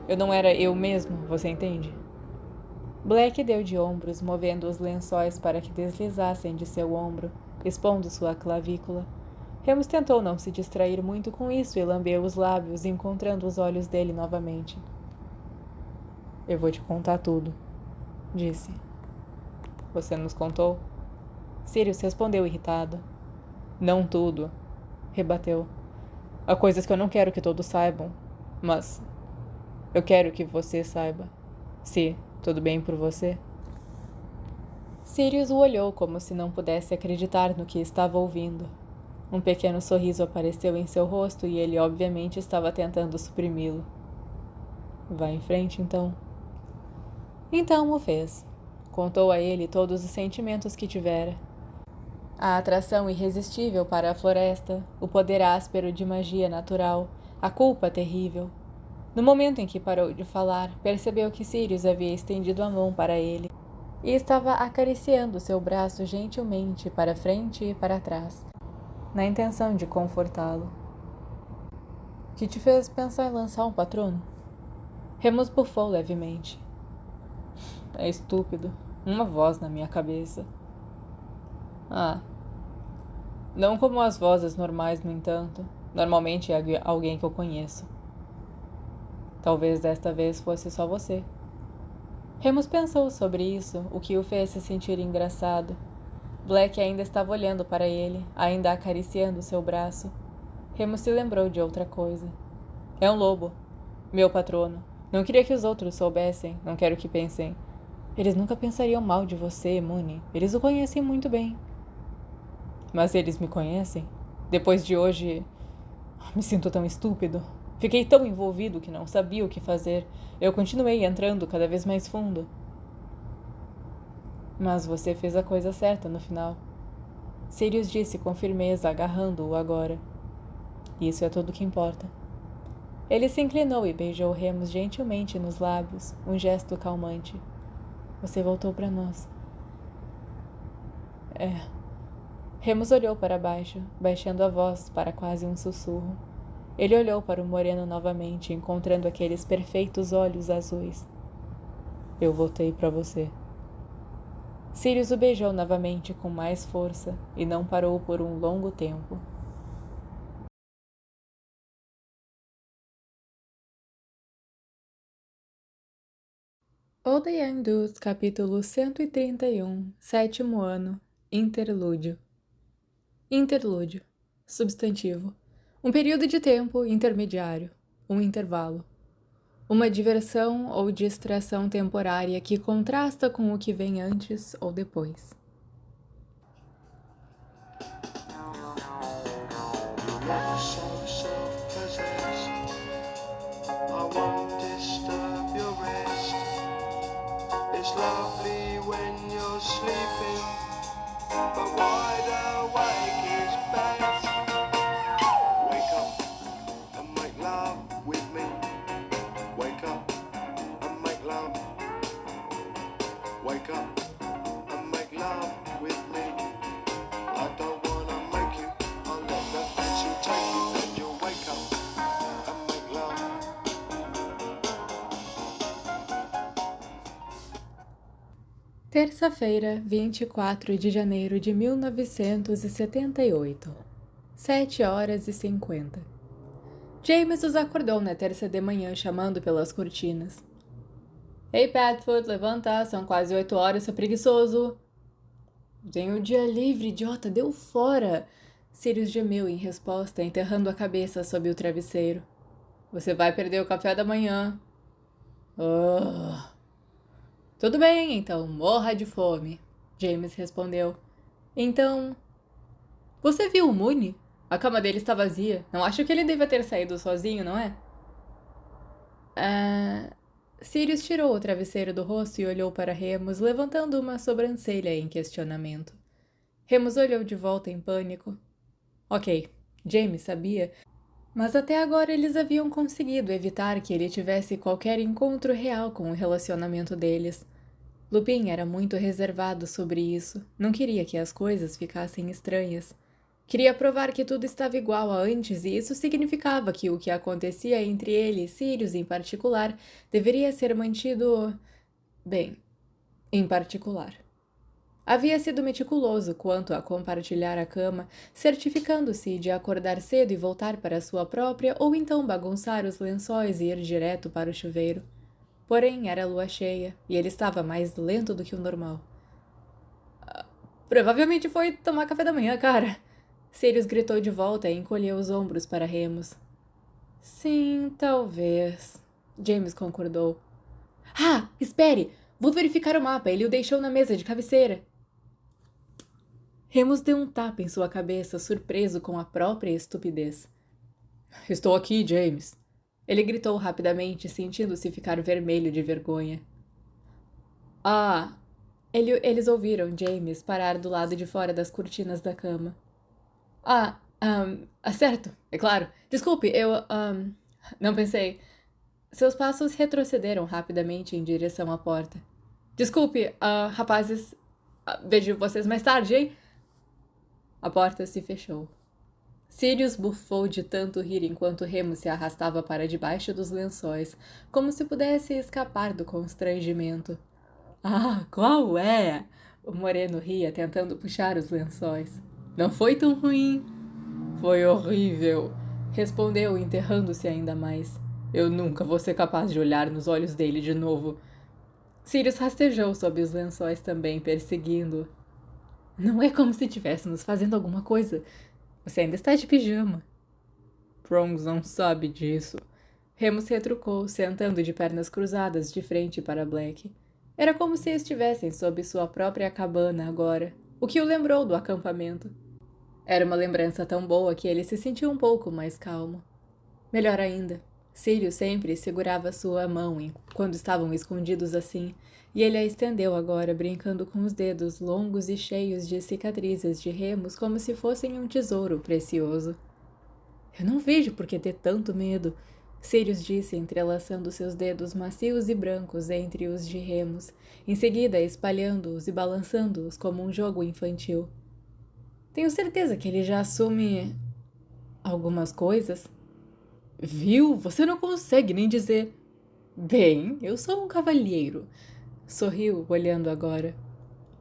Eu não era eu mesmo, você entende? Black deu de ombros, movendo os lençóis para que deslizassem de seu ombro, expondo sua clavícula. Remus tentou não se distrair muito com isso e lambeu os lábios, encontrando os olhos dele novamente. Eu vou te contar tudo, disse. Você nos contou? Sirius respondeu irritado. Não tudo, rebateu. Há coisas que eu não quero que todos saibam, mas eu quero que você saiba. Se tudo bem por você? Sirius o olhou como se não pudesse acreditar no que estava ouvindo. Um pequeno sorriso apareceu em seu rosto e ele obviamente estava tentando suprimi-lo. Vá em frente, então. Então o fez. Contou a ele todos os sentimentos que tivera. A atração irresistível para a floresta, o poder áspero de magia natural, a culpa terrível. No momento em que parou de falar, percebeu que Sirius havia estendido a mão para ele e estava acariciando seu braço gentilmente para frente e para trás, na intenção de confortá-lo. Que te fez pensar em lançar um patrono? Remus bufou levemente. É estúpido. Uma voz na minha cabeça. Ah. Não como as vozes normais, no entanto. Normalmente é alguém que eu conheço. Talvez desta vez fosse só você. Remus pensou sobre isso, o que o fez se sentir engraçado. Black ainda estava olhando para ele, ainda acariciando seu braço. Remus se lembrou de outra coisa. É um lobo. Meu patrono. Não queria que os outros soubessem, não quero que pensem. Eles nunca pensariam mal de você, Mooney. Eles o conhecem muito bem. Mas eles me conhecem? Depois de hoje, me sinto tão estúpido. Fiquei tão envolvido que não sabia o que fazer. Eu continuei entrando cada vez mais fundo. Mas você fez a coisa certa no final. Sirius disse com firmeza, agarrando-o agora. Isso é tudo o que importa. Ele se inclinou e beijou Remus gentilmente nos lábios, um gesto calmante. Você voltou para nós. É. Remus olhou para baixo, baixando a voz para quase um sussurro. Ele olhou para o moreno novamente, encontrando aqueles perfeitos olhos azuis. Eu voltei para você. Sirius o beijou novamente com mais força e não parou por um longo tempo. O The Young Dudes, capítulo 131, sétimo ano, interlúdio. Interlúdio. Substantivo. Um período de tempo intermediário. Um intervalo. Uma diversão ou distração temporária que contrasta com o que vem antes ou depois. Terça-feira, 24 de janeiro de 1978. 7h50. James os acordou na terça de manhã, chamando pelas cortinas. Ei, Padfoot, levanta, são quase 8h, seu preguiçoso. Tenho o dia livre, idiota, deu fora. Sirius gemeu em resposta, enterrando a cabeça sob o travesseiro. Você vai perder o café da manhã. Tudo bem, então, morra de fome, James respondeu. Então... Você viu o Mooney? A cama dele está vazia. Não acho que ele deva ter saído sozinho, não é? Sirius tirou o travesseiro do rosto e olhou para Remus, levantando uma sobrancelha em questionamento. Remus olhou de volta em pânico. Ok, James sabia, mas até agora eles haviam conseguido evitar que ele tivesse qualquer encontro real com o relacionamento deles. Lupin era muito reservado sobre isso. Não queria que as coisas ficassem estranhas. Queria provar que tudo estava igual a antes, e isso significava que o que acontecia entre ele e Sirius em particular deveria ser mantido, bem, em particular. Havia sido meticuloso quanto a compartilhar a cama, certificando-se de acordar cedo e voltar para sua própria, ou então bagunçar os lençóis e ir direto para o chuveiro. Porém, era lua cheia, e ele estava mais lento do que o normal. Provavelmente foi tomar café da manhã, cara. Sirius gritou de volta e encolheu os ombros para Remus. Sim, talvez. James concordou. Ah, espere! Vou verificar o mapa. Ele o deixou na mesa de cabeceira. Remus deu um tapa em sua cabeça, surpreso com a própria estupidez. Estou aqui, James. Ele gritou rapidamente, sentindo-se ficar vermelho de vergonha. Ah! Eles ouviram James parar do lado de fora das cortinas da cama. Certo, é claro. Desculpe, não pensei. Seus passos retrocederam rapidamente em direção à porta. Desculpe, rapazes. Vejo vocês mais tarde, hein? A porta se fechou. Sirius bufou de tanto rir enquanto Remus se arrastava para debaixo dos lençóis, como se pudesse escapar do constrangimento. Ah, qual é? O moreno ria, tentando puxar os lençóis. Não foi tão ruim. Foi horrível, respondeu, enterrando-se ainda mais. Eu nunca vou ser capaz de olhar nos olhos dele de novo. Sirius rastejou sob os lençóis também, perseguindo-o. Não é como se estivéssemos fazendo alguma coisa. Você ainda está de pijama. Prongs não sabe disso. Remus retrucou, sentando de pernas cruzadas de frente para Black. Era como se estivessem sob sua própria cabana agora, o que o lembrou do acampamento. Era uma lembrança tão boa que ele se sentiu um pouco mais calmo. Melhor ainda, Sirius sempre segurava sua mão quando estavam escondidos assim, e ele a estendeu agora, brincando com os dedos longos e cheios de cicatrizes de Remus como se fossem um tesouro precioso. Eu não vejo por que ter tanto medo, Sirius disse, entrelaçando seus dedos macios e brancos entre os de Remus, em seguida espalhando-os e balançando-os como um jogo infantil. Tenho certeza que ele já assume algumas coisas. Viu? Você não consegue nem dizer. Bem, eu sou um cavalheiro. Sorriu, olhando agora.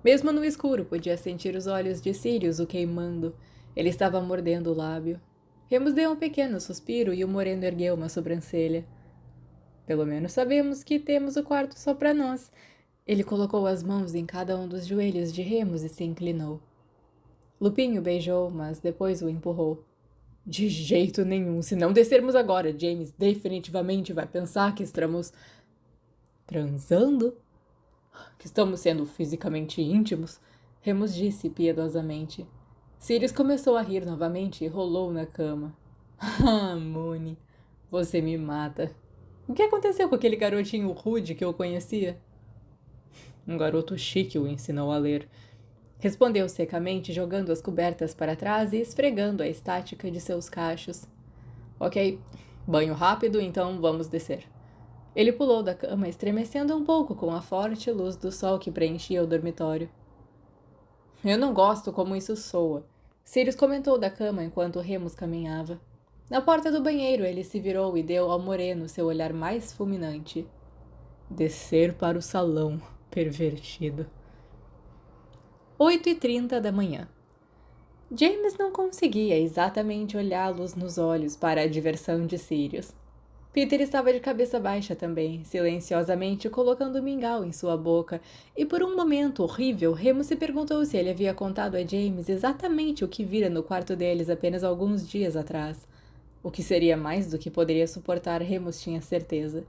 Mesmo no escuro, podia sentir os olhos de Sirius o queimando. Ele estava mordendo o lábio. Remus deu um pequeno suspiro e o moreno ergueu uma sobrancelha. Pelo menos sabemos que temos o quarto só para nós. Ele colocou as mãos em cada um dos joelhos de Remus e se inclinou. Lupin o beijou, mas depois o empurrou. De jeito nenhum. Se não descermos agora, James definitivamente vai pensar que estamos transando? Que estamos sendo fisicamente íntimos? Remus disse piedosamente. Sirius começou a rir novamente e rolou na cama. Ah, Mooney, você me mata. O que aconteceu com aquele garotinho rude que eu conhecia? Um garoto chique o ensinou a ler. Respondeu secamente, jogando as cobertas para trás e esfregando a estática de seus cachos. Ok, banho rápido, então vamos descer. Ele pulou da cama, estremecendo um pouco com a forte luz do sol que preenchia o dormitório. Eu não gosto como isso soa, Sirius comentou da cama enquanto Remus caminhava. Na porta do banheiro, ele se virou e deu ao moreno seu olhar mais fulminante. Descer para o salão, pervertido. 8h30 da manhã. James não conseguia exatamente olhá-los nos olhos para a diversão de Sirius. Peter estava de cabeça baixa também, silenciosamente colocando mingau em sua boca, e por um momento horrível, Remus se perguntou se ele havia contado a James exatamente o que vira no quarto deles apenas alguns dias atrás. O que seria mais do que poderia suportar, Remus tinha certeza.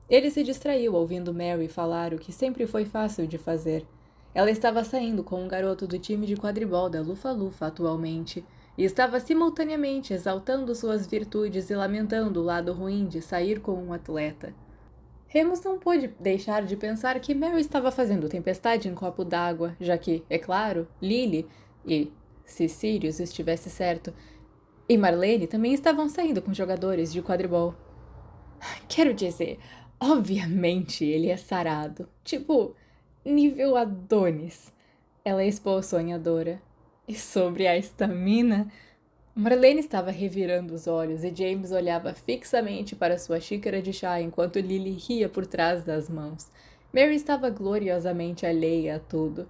Ele se distraiu ouvindo Mary falar o que sempre foi fácil de fazer. Ela estava saindo com um garoto do time de quadribol da Lufa-Lufa atualmente, e estava simultaneamente exaltando suas virtudes e lamentando o lado ruim de sair com um atleta. Remus não pôde deixar de pensar que Mary estava fazendo tempestade em copo d'água, já que, é claro, Lily e, se Sirius estivesse certo, e Marlene também estavam saindo com jogadores de quadribol. Quero dizer, obviamente ele é sarado. Tipo, nível Adonis. Ela expôs sonhadora. E sobre a estamina? Marlene estava revirando os olhos e James olhava fixamente para sua xícara de chá enquanto Lily ria por trás das mãos. Mary estava gloriosamente alheia a tudo.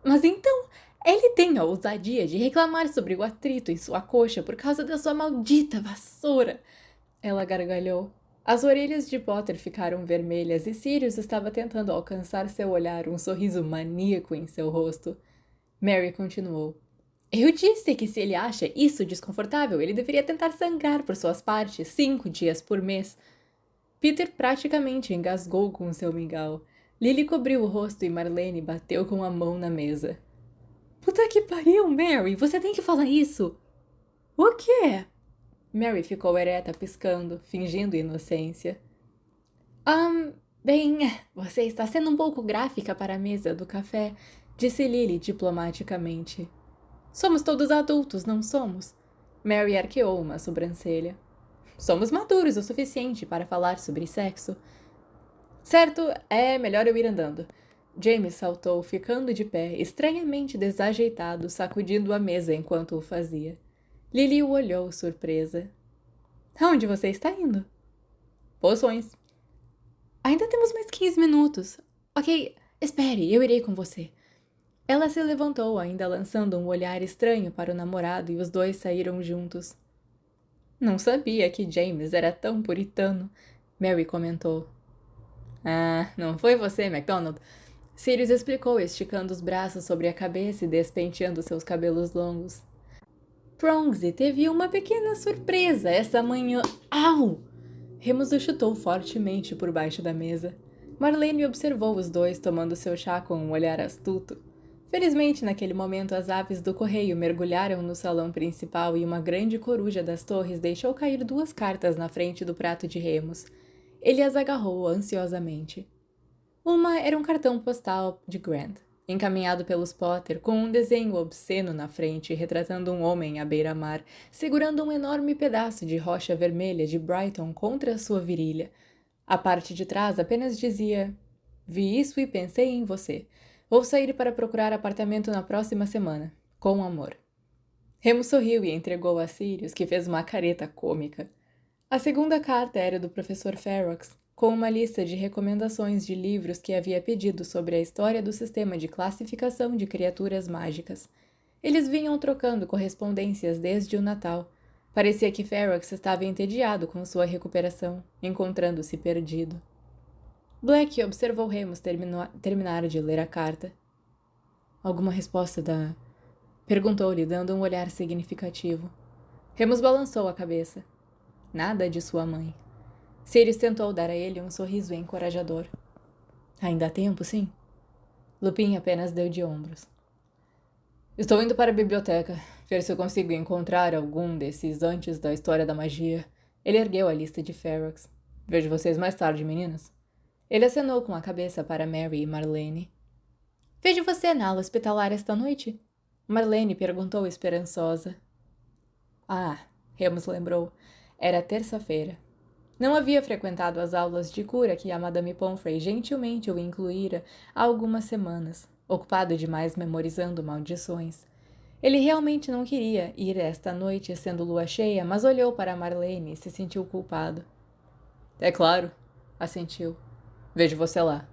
Mas então, ele tem a ousadia de reclamar sobre o atrito em sua coxa por causa da sua maldita vassoura. Ela gargalhou. As orelhas de Potter ficaram vermelhas e Sirius estava tentando alcançar seu olhar, um sorriso maníaco em seu rosto. Mary continuou. Eu disse que se ele acha isso desconfortável, ele deveria tentar sangrar por suas partes 5 dias por mês. Peter praticamente engasgou com seu mingau. Lily cobriu o rosto e Marlene bateu com a mão na mesa. Puta que pariu, Mary! Você tem que falar isso! O quê? Mary ficou ereta, piscando, fingindo inocência. Bem, você está sendo um pouco gráfica para a mesa do café, disse Lily diplomaticamente. Somos todos adultos, não somos? Mary arqueou uma sobrancelha. Somos maduros o suficiente para falar sobre sexo. Certo, é melhor eu ir andando. James saltou, ficando de pé, estranhamente desajeitado, sacudindo a mesa enquanto o fazia. Lily o olhou, surpresa. Aonde você está indo? Poções. Ainda temos mais 15 minutos. Ok, espere, eu irei com você. Ela se levantou, ainda lançando um olhar estranho para o namorado, e os dois saíram juntos. Não sabia que James era tão puritano, Mary comentou. Ah, não foi você, MacDonald? Sirius explicou, esticando os braços sobre a cabeça e despenteando seus cabelos longos. Prongsley teve uma pequena surpresa essa manhã. Au! Remus o chutou fortemente por baixo da mesa. Marlene observou os dois tomando seu chá com um olhar astuto. Felizmente, naquele momento, as aves do correio mergulharam no salão principal e uma grande coruja das torres deixou cair 2 cartas na frente do prato de Remus. Ele as agarrou ansiosamente. Uma era um cartão postal de Grant, encaminhado pelos Potter, com um desenho obsceno na frente, retratando um homem à beira-mar, segurando um enorme pedaço de rocha vermelha de Brighton contra sua virilha. A parte de trás apenas dizia: Vi isso e pensei em você. Vou sair para procurar apartamento na próxima semana. Com amor. Remus sorriu e entregou a Sirius, que fez uma careta cômica. A segunda carta era do professor Ferrox, com uma lista de recomendações de livros que havia pedido sobre a história do sistema de classificação de criaturas mágicas. Eles vinham trocando correspondências desde o Natal. Parecia que Ferrox estava entediado com sua recuperação, encontrando-se perdido. Black observou Remus terminar de ler a carta. Alguma resposta da... Perguntou-lhe, dando um olhar significativo. Remus balançou a cabeça. Nada de sua mãe. Sirius tentou dar a ele um sorriso encorajador. Ainda há tempo, sim? Lupin apenas deu de ombros. Estou indo para a biblioteca, ver se eu consigo encontrar algum desses antes da história da magia. Ele ergueu a lista de Ferrox. Vejo vocês mais tarde, meninas. Ele acenou com a cabeça para Mary e Marlene. Vejo você na aula hospitalar esta noite? Marlene perguntou esperançosa. Ah, Remus lembrou. Era terça-feira. Não havia frequentado as aulas de cura que a Madame Pomfrey gentilmente o incluíra há algumas semanas, ocupado demais memorizando maldições. Ele realmente não queria ir esta noite sendo lua cheia, mas olhou para Marlene e se sentiu culpado. É claro, assentiu. Vejo você lá.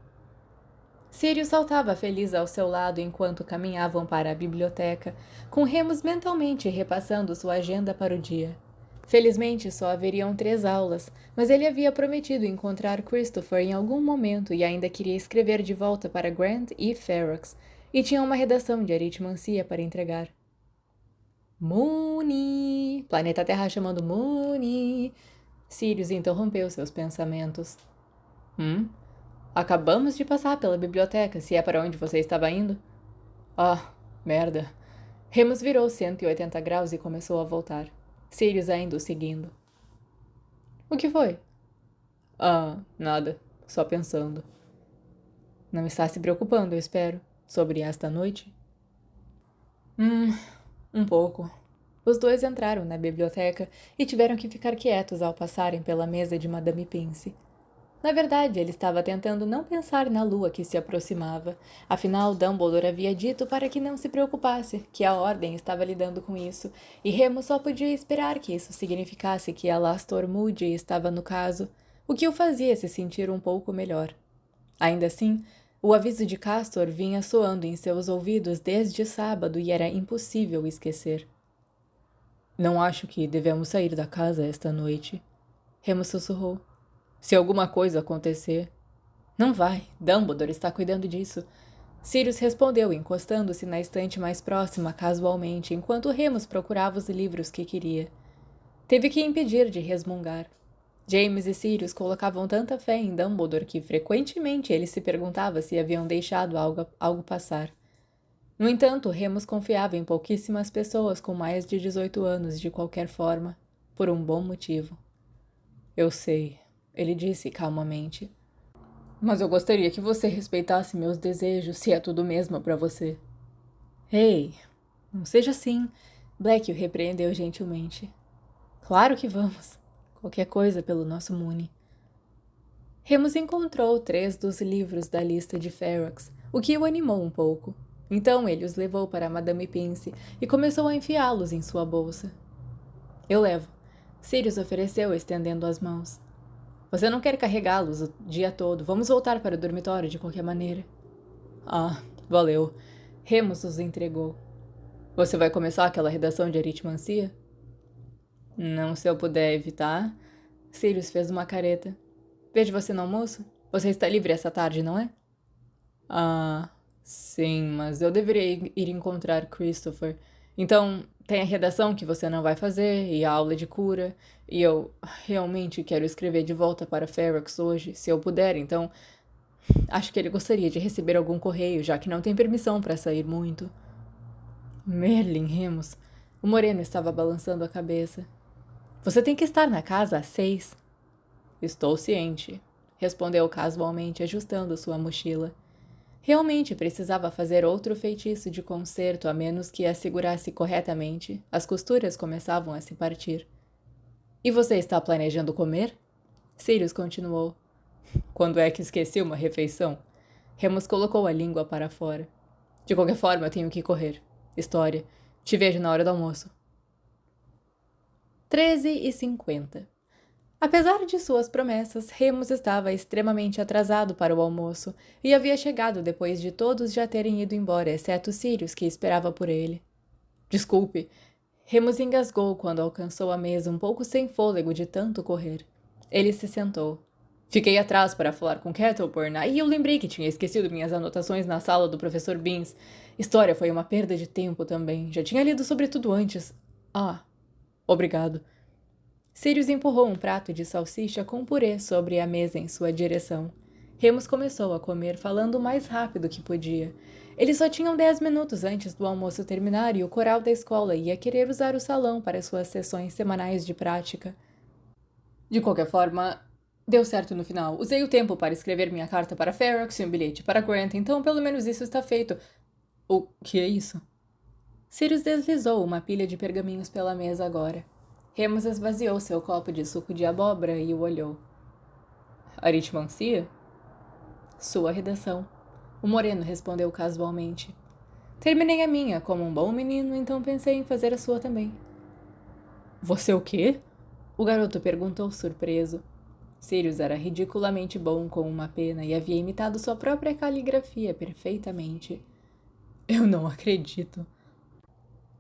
Sirius saltava feliz ao seu lado enquanto caminhavam para a biblioteca, com Remus mentalmente repassando sua agenda para o dia. Felizmente só haveriam 3 aulas, mas ele havia prometido encontrar Christopher em algum momento e ainda queria escrever de volta para Grant e Ferrox, e tinha uma redação de aritmancia para entregar. Moony! Planeta Terra chamando Moony! Sirius interrompeu seus pensamentos. Acabamos de passar pela biblioteca, se é para onde você estava indo. Ah, merda. Remus virou 180 graus e começou a voltar. Sirius ainda o seguindo. O que foi? Ah, nada. Só pensando. Não está se preocupando, eu espero, sobre esta noite? Um pouco. Os dois entraram na biblioteca e tiveram que ficar quietos ao passarem pela mesa de Madame Pince. Na verdade, ele estava tentando não pensar na lua que se aproximava. Afinal, Dumbledore havia dito para que não se preocupasse, que a Ordem estava lidando com isso, e Remus só podia esperar que isso significasse que Alastor Moody estava no caso, o que o fazia se sentir um pouco melhor. Ainda assim, o aviso de Castor vinha soando em seus ouvidos desde sábado e era impossível esquecer. Não acho que devemos sair da casa esta noite, Remus sussurrou. Se alguma coisa acontecer... Não vai, Dumbledore está cuidando disso. Sirius respondeu, encostando-se na estante mais próxima casualmente, enquanto Remus procurava os livros que queria. Teve que impedir de resmungar. James e Sirius colocavam tanta fé em Dumbledore que frequentemente ele se perguntava se haviam deixado algo passar. No entanto, Remus confiava em pouquíssimas pessoas com mais de 18 anos de qualquer forma, por um bom motivo. Eu sei, ele disse calmamente. Mas eu gostaria que você respeitasse meus desejos, se é tudo mesmo para você. Ei, não seja assim, Black o repreendeu gentilmente. Claro que vamos. Qualquer coisa pelo nosso Moony. Remus encontrou 3 dos livros da lista de Ferrox, o que o animou um pouco. Então ele os levou para Madame Pince e começou a enfiá-los em sua bolsa. Eu levo. Sirius ofereceu, estendendo as mãos. Você não quer carregá-los o dia todo. Vamos voltar para o dormitório de qualquer maneira. Ah, valeu. Remus os entregou. Você vai começar aquela redação de aritmancia? Não, se eu puder evitar. Sirius fez uma careta. Vejo você no almoço? Você está livre essa tarde, não é? Ah, sim, mas eu deveria ir encontrar Christopher. Então, tem a redação que você não vai fazer, e a aula de cura, e eu realmente quero escrever de volta para Ferrox hoje, se eu puder, então acho que ele gostaria de receber algum correio, já que não tem permissão para sair muito. Merlin, Remus. O moreno estava balançando a cabeça. Você tem que estar na casa às 6. Estou ciente, respondeu casualmente, ajustando sua mochila. Realmente precisava fazer outro feitiço de concerto a menos que a segurasse corretamente. As costuras começavam a se partir. E você está planejando comer? Sirius continuou. Quando é que esqueci uma refeição? Remus colocou a língua para fora. De qualquer forma, tenho que correr. História. Te vejo na hora do almoço. 13h50. Apesar de suas promessas, Remus estava extremamente atrasado para o almoço e havia chegado depois de todos já terem ido embora, exceto Sirius, que esperava por ele. Desculpe. Remus engasgou quando alcançou a mesa um pouco sem fôlego de tanto correr. Ele se sentou. Fiquei atrás para falar com Kettleburn, aí eu lembrei que tinha esquecido minhas anotações na sala do professor Beans. História foi uma perda de tempo também. Já tinha lido sobre tudo antes. Ah, obrigado. Sirius empurrou um prato de salsicha com purê sobre a mesa em sua direção. Remus começou a comer, falando o mais rápido que podia. Eles só tinham 10 minutos antes do almoço terminar e o coral da escola ia querer usar o salão para suas sessões semanais de prática. De qualquer forma, deu certo no final. Usei o tempo para escrever minha carta para Ferrox e um bilhete para Grant, então pelo menos isso está feito. O que é isso? Sirius deslizou uma pilha de pergaminhos pela mesa agora. Remus esvaziou seu copo de suco de abóbora e o olhou. Aritmancia? Sua redação. O moreno respondeu casualmente. Terminei a minha como um bom menino, então pensei em fazer a sua também. Você o quê? O garoto perguntou surpreso. Sirius era ridiculamente bom com uma pena e havia imitado sua própria caligrafia perfeitamente. Eu não acredito.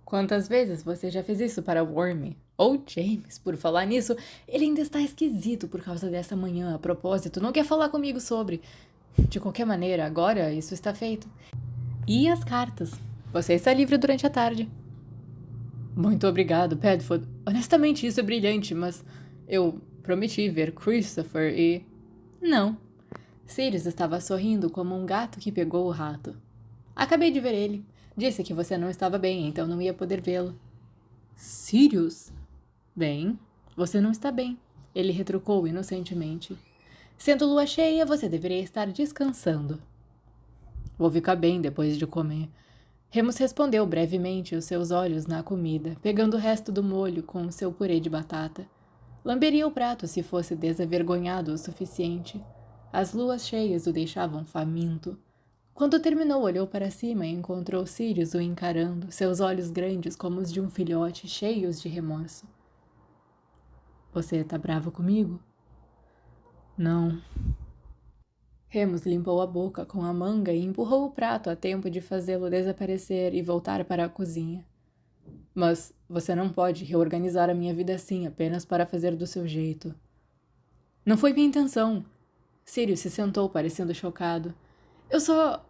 Quantas vezes você já fez isso para Wormy? Ou James, por falar nisso, ele ainda está esquisito por causa dessa manhã. A propósito, não quer falar comigo sobre... De qualquer maneira, agora isso está feito. E as cartas? Você está livre durante a tarde. Muito obrigado, Padfoot. Honestamente, isso é brilhante, mas eu prometi ver Christopher e... Não. Sirius estava sorrindo como um gato que pegou o rato. Acabei de ver ele. Disse que você não estava bem, então não ia poder vê-lo. Sirius? Bem, você não está bem. Ele retrucou inocentemente. Sendo lua cheia, você deveria estar descansando. Vou ficar bem depois de comer. Remus respondeu brevemente, os seus olhos na comida, pegando o resto do molho com o seu purê de batata. Lamberia o prato se fosse desavergonhado o suficiente. As luas cheias o deixavam faminto. Quando terminou, olhou para cima e encontrou Sirius o encarando, seus olhos grandes como os de um filhote, cheios de remorso. Você tá bravo comigo? Não. Remus limpou a boca com a manga e empurrou o prato a tempo de fazê-lo desaparecer e voltar para a cozinha. Mas você não pode reorganizar a minha vida assim apenas para fazer do seu jeito. Não foi minha intenção. Sirius se sentou parecendo chocado. Eu só...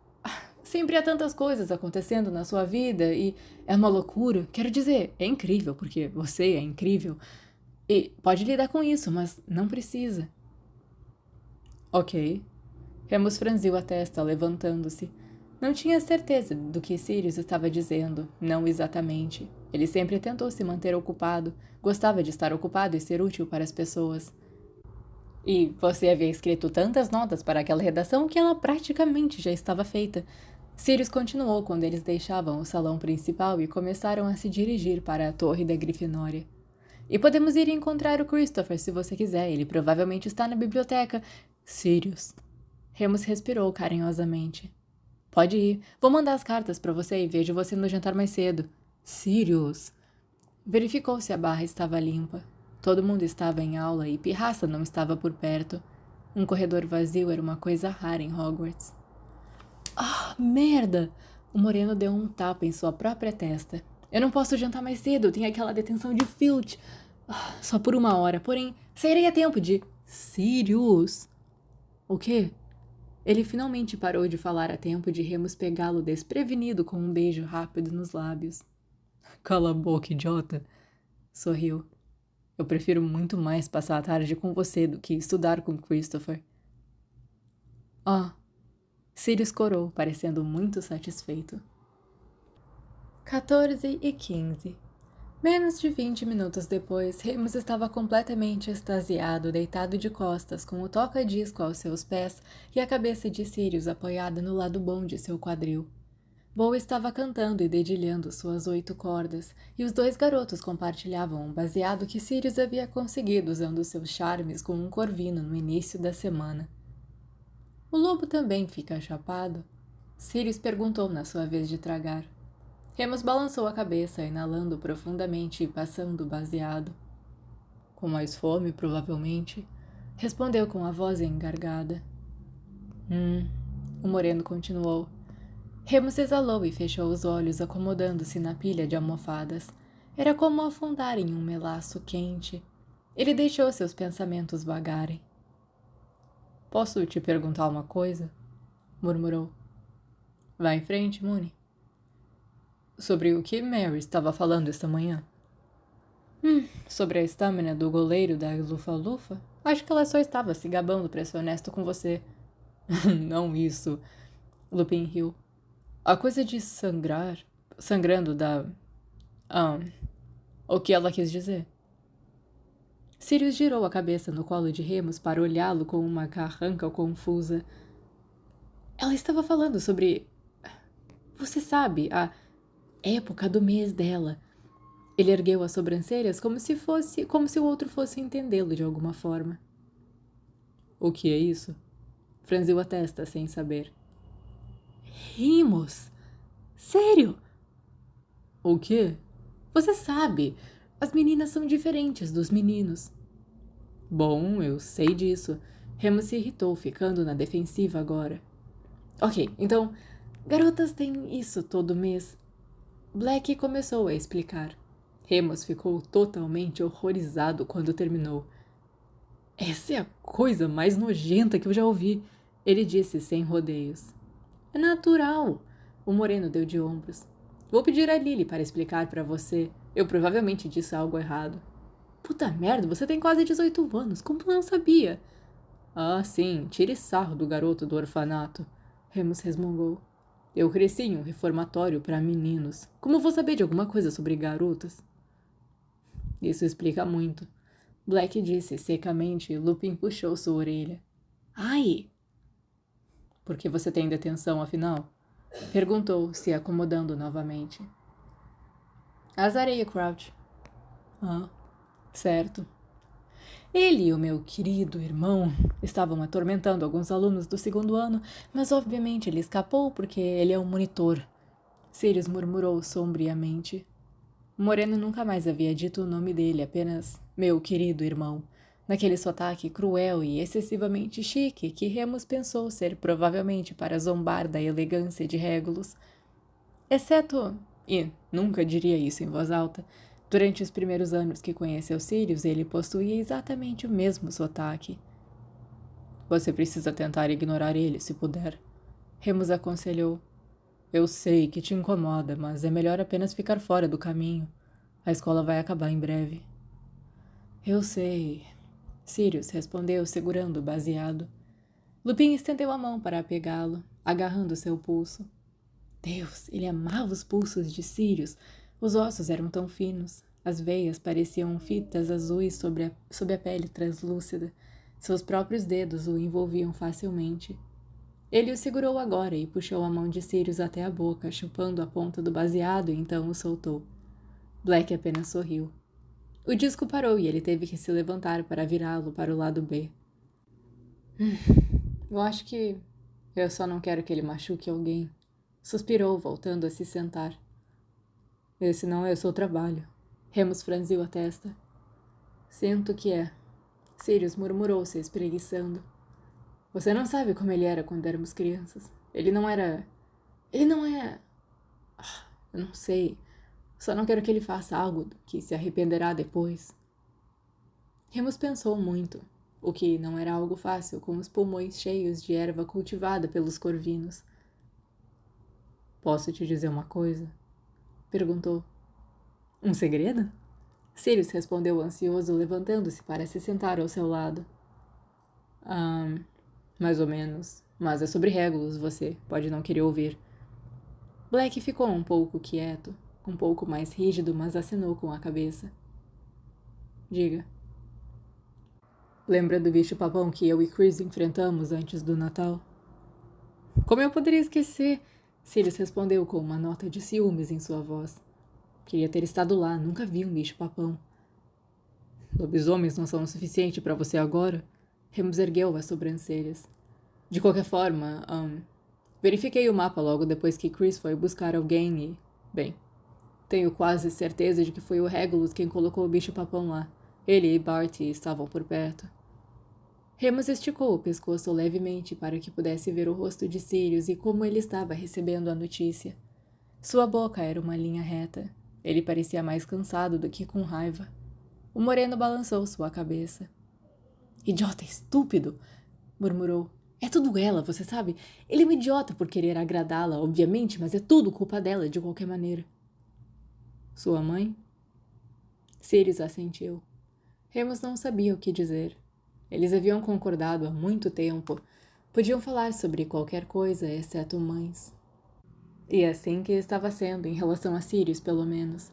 Sempre há tantas coisas acontecendo na sua vida e é uma loucura. Quero dizer, é incrível, porque você é incrível. E pode lidar com isso, mas não precisa. Ok. Remus franziu a testa, levantando-se. Não tinha certeza do que Sirius estava dizendo, não exatamente. Ele sempre tentou se manter ocupado, gostava de estar ocupado e ser útil para as pessoas. E você havia escrito tantas notas para aquela redação que ela praticamente já estava feita. Sirius continuou quando eles deixavam o salão principal e começaram a se dirigir para a torre da Grifinória. E podemos ir encontrar o Christopher se você quiser, ele provavelmente está na biblioteca. Sirius. Remus respirou carinhosamente. Pode ir. Vou mandar as cartas para você e vejo você no jantar mais cedo. Sirius. Verificou se a barra estava limpa. Todo mundo estava em aula e Pirraça não estava por perto. Um corredor vazio era uma coisa rara em Hogwarts. Ah, merda! O moreno deu um tapa em sua própria testa. Eu não posso jantar mais cedo, tenho aquela detenção de Filch. Só por 1 hora, porém, sairei a tempo de... Sirius! O quê? Ele finalmente parou de falar a tempo de Remus pegá-lo desprevenido com um beijo rápido nos lábios. Cala a boca, idiota! Sorriu. Eu prefiro muito mais passar a tarde com você do que estudar com Christopher. Sirius corou, parecendo muito satisfeito. 14h15. Menos de 20 minutos depois, Remus estava completamente extasiado, deitado de costas, com o toca-disco aos seus pés e a cabeça de Sirius apoiada no lado bom de seu quadril. Bo estava cantando e dedilhando suas 8 cordas, e os 2 garotos compartilhavam um baseado que Sirius havia conseguido usando seus charmes com um corvino no início da semana. O lobo também fica chapado? Sirius perguntou na sua vez de tragar. Remus balançou a cabeça, inalando profundamente e passando o baseado. Com mais fome, provavelmente, respondeu com a voz engargada. O moreno continuou. Remus exalou e fechou os olhos, acomodando-se na pilha de almofadas. Era como afundar em um melaço quente. Ele deixou seus pensamentos vagarem. Posso te perguntar uma coisa? Murmurou. Vá em frente, Moony. Sobre o que Mary estava falando esta manhã? Sobre a estamina do goleiro da Lufa-Lufa? Acho que ela só estava se gabando para ser honesto com você. Não isso. Lupin riu. A coisa de sangrando da... o que ela quis dizer? Sirius girou a cabeça no colo de Remus para olhá-lo com uma carranca confusa. Ela estava falando sobre... Você sabe, a época do mês dela. Ele ergueu as sobrancelhas como se o outro fosse entendê-lo de alguma forma. O que é isso? Franziu a testa sem saber. Rimos! Sério? O quê? Você sabe, as meninas são diferentes dos meninos. Bom, eu sei disso. Remus se irritou, ficando na defensiva agora. Ok, então, garotas têm isso todo mês. Black começou a explicar. Remus ficou totalmente horrorizado quando terminou. Essa é a coisa mais nojenta que eu já ouvi, ele disse sem rodeios. É natural. O moreno deu de ombros. Vou pedir a Lily para explicar para você. Eu provavelmente disse algo errado. Puta merda, você tem quase 18 anos. Como não sabia? Ah, sim, tire sarro do garoto do orfanato. Remus resmungou. Eu cresci em um reformatório para meninos. Como vou saber de alguma coisa sobre garotas? Isso explica muito. Black disse secamente e Lupin puxou sua orelha. Ai! Por que você tem detenção, afinal? Perguntou, se acomodando novamente. Azareia Crouch. Certo. Ele e o meu querido irmão estavam atormentando alguns alunos do segundo ano, mas obviamente ele escapou porque ele é um monitor. Sirius murmurou sombriamente. Moreno nunca mais havia dito o nome dele, apenas meu querido irmão, naquele sotaque cruel e excessivamente chique que Remus pensou ser provavelmente para zombar da elegância de Regulus. Exceto, e nunca diria isso em voz alta, durante os primeiros anos que conheceu Sirius, ele possuía exatamente o mesmo sotaque. Você precisa tentar ignorar ele, se puder. Remus aconselhou. Eu sei que te incomoda, mas é melhor apenas ficar fora do caminho. A escola vai acabar em breve. Eu sei. Sirius respondeu, segurando o baseado. Lupin estendeu a mão para pegá-lo, agarrando seu pulso. Deus, ele amava os pulsos de Sirius. Os ossos eram tão finos. As veias pareciam fitas azuis sob a pele translúcida. Seus próprios dedos o envolviam facilmente. Ele o segurou agora e puxou a mão de Sirius até a boca, chupando a ponta do baseado e então o soltou. Black apenas sorriu. O disco parou e ele teve que se levantar para virá-lo para o lado B. Eu acho que eu só não quero que ele machuque alguém. Suspirou, voltando a se sentar. Esse não é o seu trabalho. Remus franziu a testa. Sinto que é. Sirius murmurou, se espreguiçando. Você não sabe como ele era quando éramos crianças. Ele não é... Eu não sei. Só não quero que ele faça algo que se arrependerá depois. Remus pensou muito, o que não era algo fácil com os pulmões cheios de erva cultivada pelos corvinos. Posso te dizer uma coisa? Perguntou. Um segredo? Sirius respondeu ansioso, levantando-se para se sentar ao seu lado. Mais ou menos. Mas é sobre Regulus, você pode não querer ouvir. Black ficou um pouco quieto, um pouco mais rígido, mas acenou com a cabeça. Diga. Lembra do bicho-papão que eu e Chris enfrentamos antes do Natal? Como eu poderia esquecer? Sirius respondeu com uma nota de ciúmes em sua voz. Queria ter estado lá, nunca vi um bicho-papão. Lobisomens não são o suficiente para você agora? Remus ergueu as sobrancelhas. De qualquer forma, verifiquei o mapa logo depois que Chris foi buscar alguém e... Bem, tenho quase certeza de que foi o Regulus quem colocou o bicho-papão lá. Ele e Bart estavam por perto. Remus esticou o pescoço levemente para que pudesse ver o rosto de Sirius e como ele estava recebendo a notícia. Sua boca era uma linha reta. Ele parecia mais cansado do que com raiva. O moreno balançou sua cabeça. Idiota estúpido! Murmurou. É tudo ela, você sabe? Ele é um idiota por querer agradá-la, obviamente, mas é tudo culpa dela, de qualquer maneira. Sua mãe? Sirius assentiu. Remus não sabia o que dizer. Eles haviam concordado há muito tempo. Podiam falar sobre qualquer coisa, exceto mães. E assim que estava sendo, em relação a Sirius, pelo menos.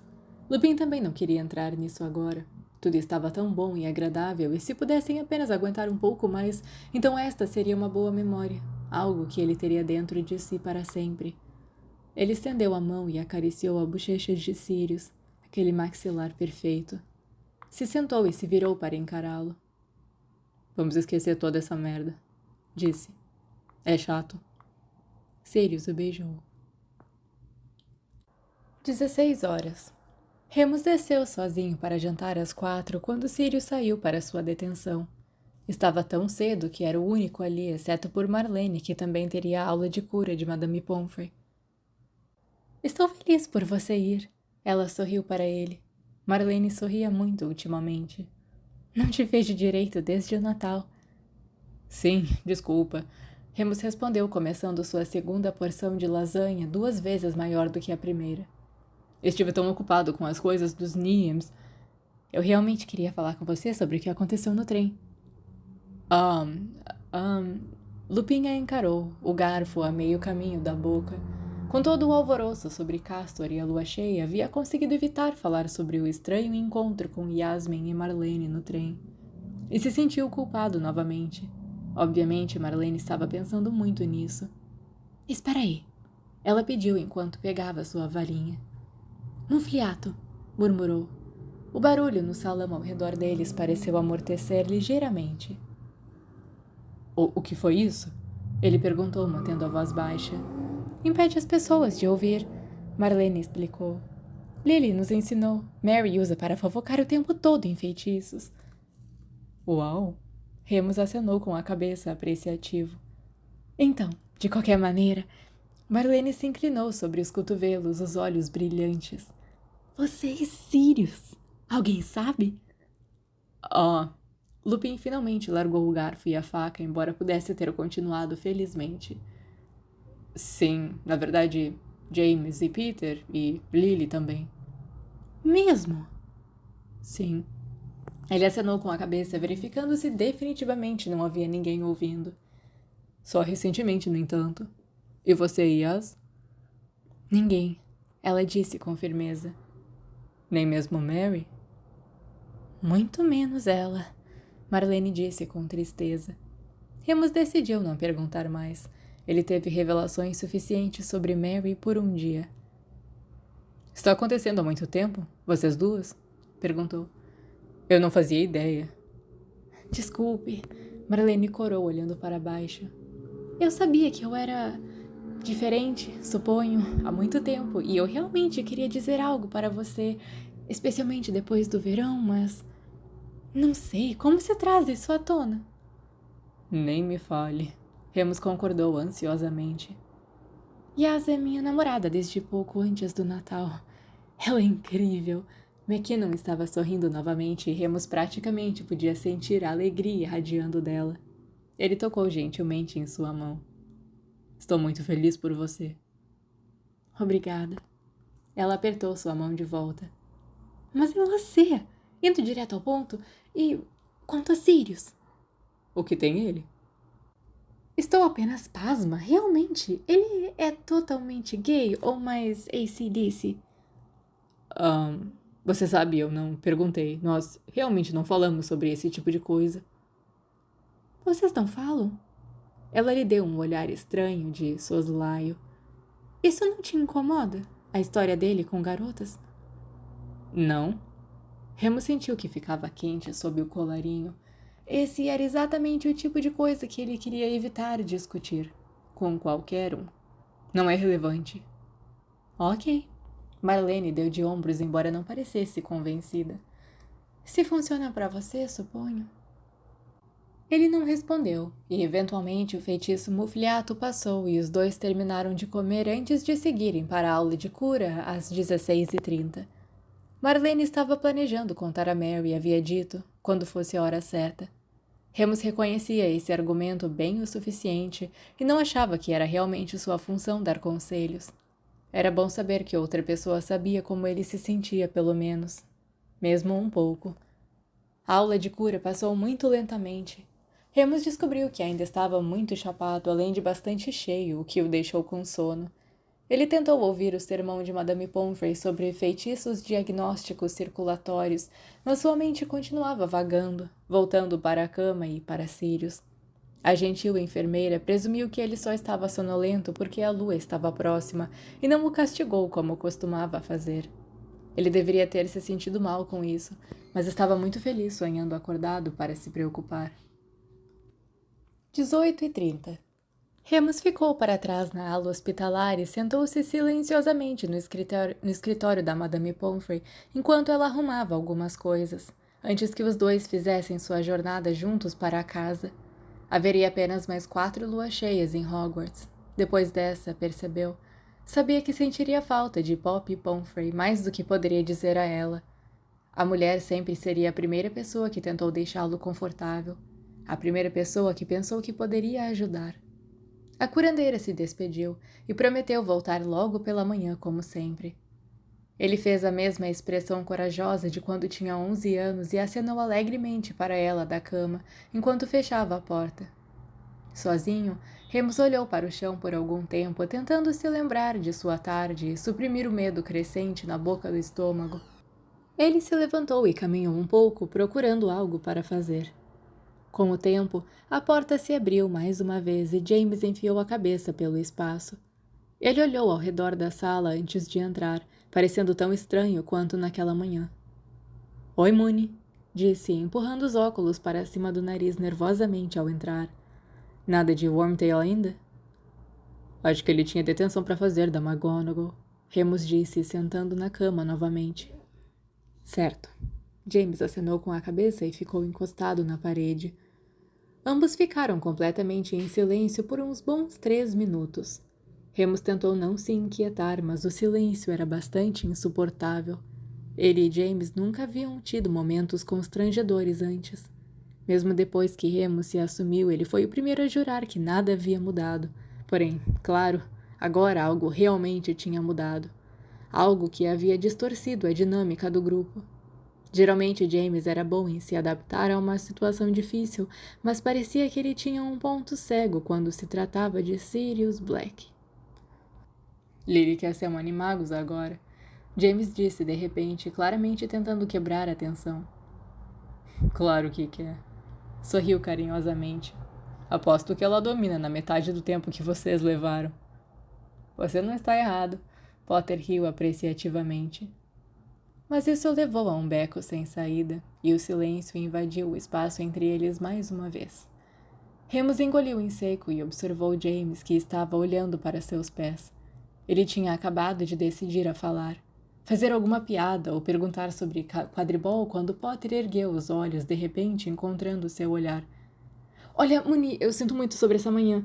Lupin também não queria entrar nisso agora. Tudo estava tão bom e agradável, e se pudessem apenas aguentar um pouco mais, então esta seria uma boa memória, algo que ele teria dentro de si para sempre. Ele estendeu a mão e acariciou a bochecha de Sirius, aquele maxilar perfeito. Se sentou e se virou para encará-lo. Vamos esquecer toda essa merda, disse. É chato. Sirius o beijou. 16 horas. Remus desceu sozinho para jantar às 4 quando Sirius saiu para sua detenção. Estava tão cedo que era o único ali, exceto por Marlene, que também teria aula de cura de Madame Pomfrey. Estou feliz por você ir. Ela sorriu para ele. Marlene sorria muito ultimamente. Não te vejo direito desde o Natal. Sim, desculpa. Remus respondeu, começando sua segunda porção de lasanha 2 vezes maior do que a primeira. Estive tão ocupado com as coisas dos Niems. Eu realmente queria falar com você sobre o que aconteceu no trem. Lupin a encarou, o garfo a meio caminho da boca. Com todo o alvoroço sobre Castor e a lua cheia, havia conseguido evitar falar sobre o estranho encontro com Yasmin e Marlene no trem. E se sentiu culpado novamente. Obviamente, Marlene estava pensando muito nisso. Espera aí, ela pediu enquanto pegava sua varinha. Num fliato, murmurou. O barulho no salão ao redor deles pareceu amortecer ligeiramente. O que foi isso? Ele perguntou, mantendo a voz baixa. Impede as pessoas de ouvir, Marlene explicou. Lily nos ensinou. Mary usa para fofocar o tempo todo em feitiços. Uau! Remus acenou com a cabeça apreciativo. Então, de qualquer maneira, Marlene se inclinou sobre os cotovelos, os olhos brilhantes. Vocês sírios! Alguém sabe? Lupin finalmente largou o garfo e a faca, embora pudesse ter continuado felizmente. Sim, na verdade, James e Peter e Lily também. Mesmo? Sim. Ele acenou com a cabeça, verificando se definitivamente não havia ninguém ouvindo. Só recentemente, no entanto. E você, Yas? Ninguém, ela disse com firmeza. Nem mesmo Mary? Muito menos ela, Marlene disse com tristeza. Remus decidiu não perguntar mais. Ele teve revelações suficientes sobre Mary por um dia. Está acontecendo há muito tempo? Vocês duas? Perguntou. Eu não fazia ideia. Desculpe, Marlene corou olhando para baixo. Eu sabia que eu era diferente, suponho, há muito tempo, e eu realmente queria dizer algo para você, especialmente depois do verão, mas não sei como se traz isso à tona. Nem me fale. Remus concordou ansiosamente. Yas é minha namorada desde pouco antes do Natal. Ela é incrível. McKinnon estava sorrindo novamente e Remus praticamente podia sentir a alegria irradiando dela. Ele tocou gentilmente em sua mão. Estou muito feliz por você. Obrigada. Ela apertou sua mão de volta. Mas e você? Indo direto ao ponto? E quanto a Sirius? O que tem ele? Estou apenas pasma, realmente. Ele é totalmente gay ou mais AC/DC? Você sabe, eu não perguntei. Nós realmente não falamos sobre esse tipo de coisa. Vocês não falam? Ela lhe deu um olhar estranho de soslaio. Isso não te incomoda? A história dele com garotas? Não. Remus sentiu que ficava quente sob o colarinho. Esse era exatamente o tipo de coisa que ele queria evitar discutir. Com qualquer um. Não é relevante. Ok. Marlene deu de ombros, embora não parecesse convencida. Se funciona para você, suponho. Ele não respondeu, e eventualmente o feitiço mufliato passou e os dois terminaram de comer antes de seguirem para a aula de cura às 16h30. Marlene estava planejando contar a Mary havia dito, quando fosse a hora certa. Remus reconhecia esse argumento bem o suficiente e não achava que era realmente sua função dar conselhos. Era bom saber que outra pessoa sabia como ele se sentia, pelo menos. Mesmo um pouco. A aula de cura passou muito lentamente. Remus descobriu que ainda estava muito chapado, além de bastante cheio, o que o deixou com sono. Ele tentou ouvir o sermão de Madame Pomfrey sobre feitiços diagnósticos circulatórios, mas sua mente continuava vagando, voltando para a cama e para Sirius. A gentil enfermeira presumiu que ele só estava sonolento porque a lua estava próxima e não o castigou como costumava fazer. Ele deveria ter se sentido mal com isso, mas estava muito feliz sonhando acordado para se preocupar. 18h30. Remus ficou para trás na ala hospitalar e sentou-se silenciosamente no escritório da Madame Pomfrey enquanto ela arrumava algumas coisas, antes que os dois fizessem sua jornada juntos para a casa. Haveria apenas mais 4 luas cheias em Hogwarts. Depois dessa, percebeu, sabia que sentiria falta de Poppy Pomfrey mais do que poderia dizer a ela. A mulher sempre seria a primeira pessoa que tentou deixá-lo confortável, a primeira pessoa que pensou que poderia ajudar. A curandeira se despediu e prometeu voltar logo pela manhã, como sempre. Ele fez a mesma expressão corajosa de quando tinha 11 anos e acenou alegremente para ela da cama, enquanto fechava a porta. Sozinho, Remus olhou para o chão por algum tempo, tentando se lembrar de sua tarde e suprimir o medo crescente na boca do estômago. Ele se levantou e caminhou um pouco, procurando algo para fazer. Com o tempo, a porta se abriu mais uma vez e James enfiou a cabeça pelo espaço. Ele olhou ao redor da sala antes de entrar, parecendo tão estranho quanto naquela manhã. Oi, Mooney, disse, empurrando os óculos para cima do nariz nervosamente ao entrar. Nada de Wormtail ainda? Acho que ele tinha detenção para fazer da McGonagall, Remus disse, sentando na cama novamente. Certo. James acenou com a cabeça e ficou encostado na parede. Ambos ficaram completamente em silêncio por uns bons 3 minutos. Remus tentou não se inquietar, mas o silêncio era bastante insuportável. Ele e James nunca haviam tido momentos constrangedores antes. Mesmo depois que Remus se assumiu, ele foi o primeiro a jurar que nada havia mudado. Porém, claro, agora algo realmente tinha mudado. Algo que havia distorcido a dinâmica do grupo. Geralmente James era bom em se adaptar a uma situação difícil, mas parecia que ele tinha um ponto cego quando se tratava de Sirius Black. Lily quer ser um animagus agora, James disse de repente, claramente tentando quebrar a tensão. Claro que quer. Sorriu carinhosamente. Aposto que ela domina na metade do tempo que vocês levaram. Você não está errado, Potter riu apreciativamente. Mas isso levou a um beco sem saída, e o silêncio invadiu o espaço entre eles mais uma vez. Remus engoliu em seco e observou James, que estava olhando para seus pés. Ele tinha acabado de decidir a falar, fazer alguma piada ou perguntar sobre quadribol quando Potter ergueu os olhos, de repente encontrando seu olhar. Olha, Mooney, eu sinto muito sobre essa manhã,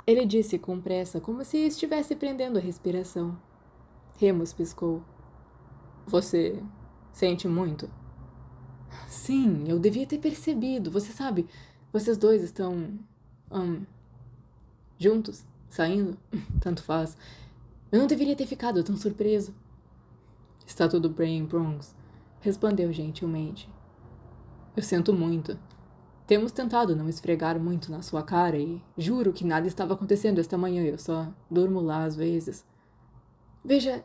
ele disse com pressa, como se estivesse prendendo a respiração. Remus piscou. Você sente muito? Sim, eu devia ter percebido. Você sabe, vocês dois estão... juntos? Saindo? Tanto faz. Eu não deveria ter ficado tão surpreso. Está tudo bem, Bronx, respondeu gentilmente. Eu sinto muito. Temos tentado não esfregar muito na sua cara e juro que nada estava acontecendo esta manhã, eu só durmo lá às vezes. Veja,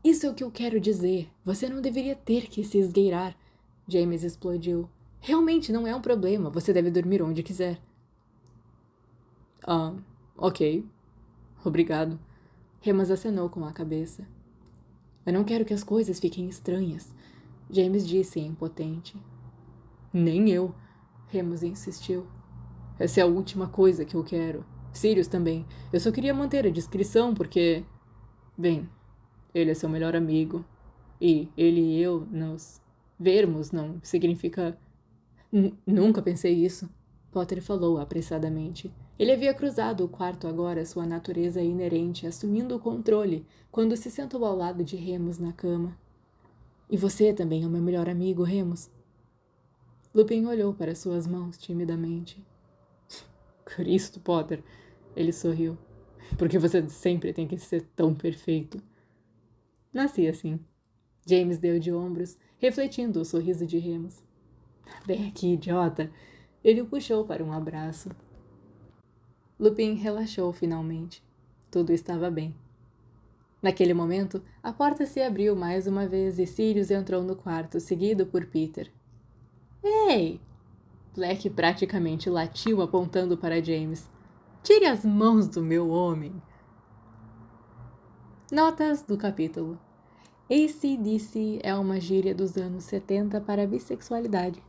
isso é o que eu quero dizer. Você não deveria ter que se esgueirar. James explodiu. Realmente não é um problema. Você deve dormir onde quiser. Ok. Obrigado. Remus acenou com a cabeça. Eu não quero que as coisas fiquem estranhas, James disse impotente. Nem eu, Remus insistiu. Essa é a última coisa que eu quero. Sirius também. Eu só queria manter a discrição porque... Bem, ele é seu melhor amigo. E ele e eu nos vermos não significa... Nunca pensei isso, Potter falou apressadamente. Ele havia cruzado o quarto agora, sua natureza inerente, assumindo o controle, quando se sentou ao lado de Remus na cama. E você também é o meu melhor amigo, Remus? Lupin olhou para suas mãos timidamente. Cristo, Potter, ele sorriu. Porque você sempre tem que ser tão perfeito. Nasci assim. James deu de ombros, refletindo o sorriso de Remus. Vem aqui, idiota. Ele o puxou para um abraço. Lupin relaxou finalmente. Tudo estava bem. Naquele momento, a porta se abriu mais uma vez e Sirius entrou no quarto, seguido por Peter. Ei! Black praticamente latiu apontando para James. Tire as mãos do meu homem! Notas do capítulo. AC/DC é uma gíria dos anos 70 para bissexualidade.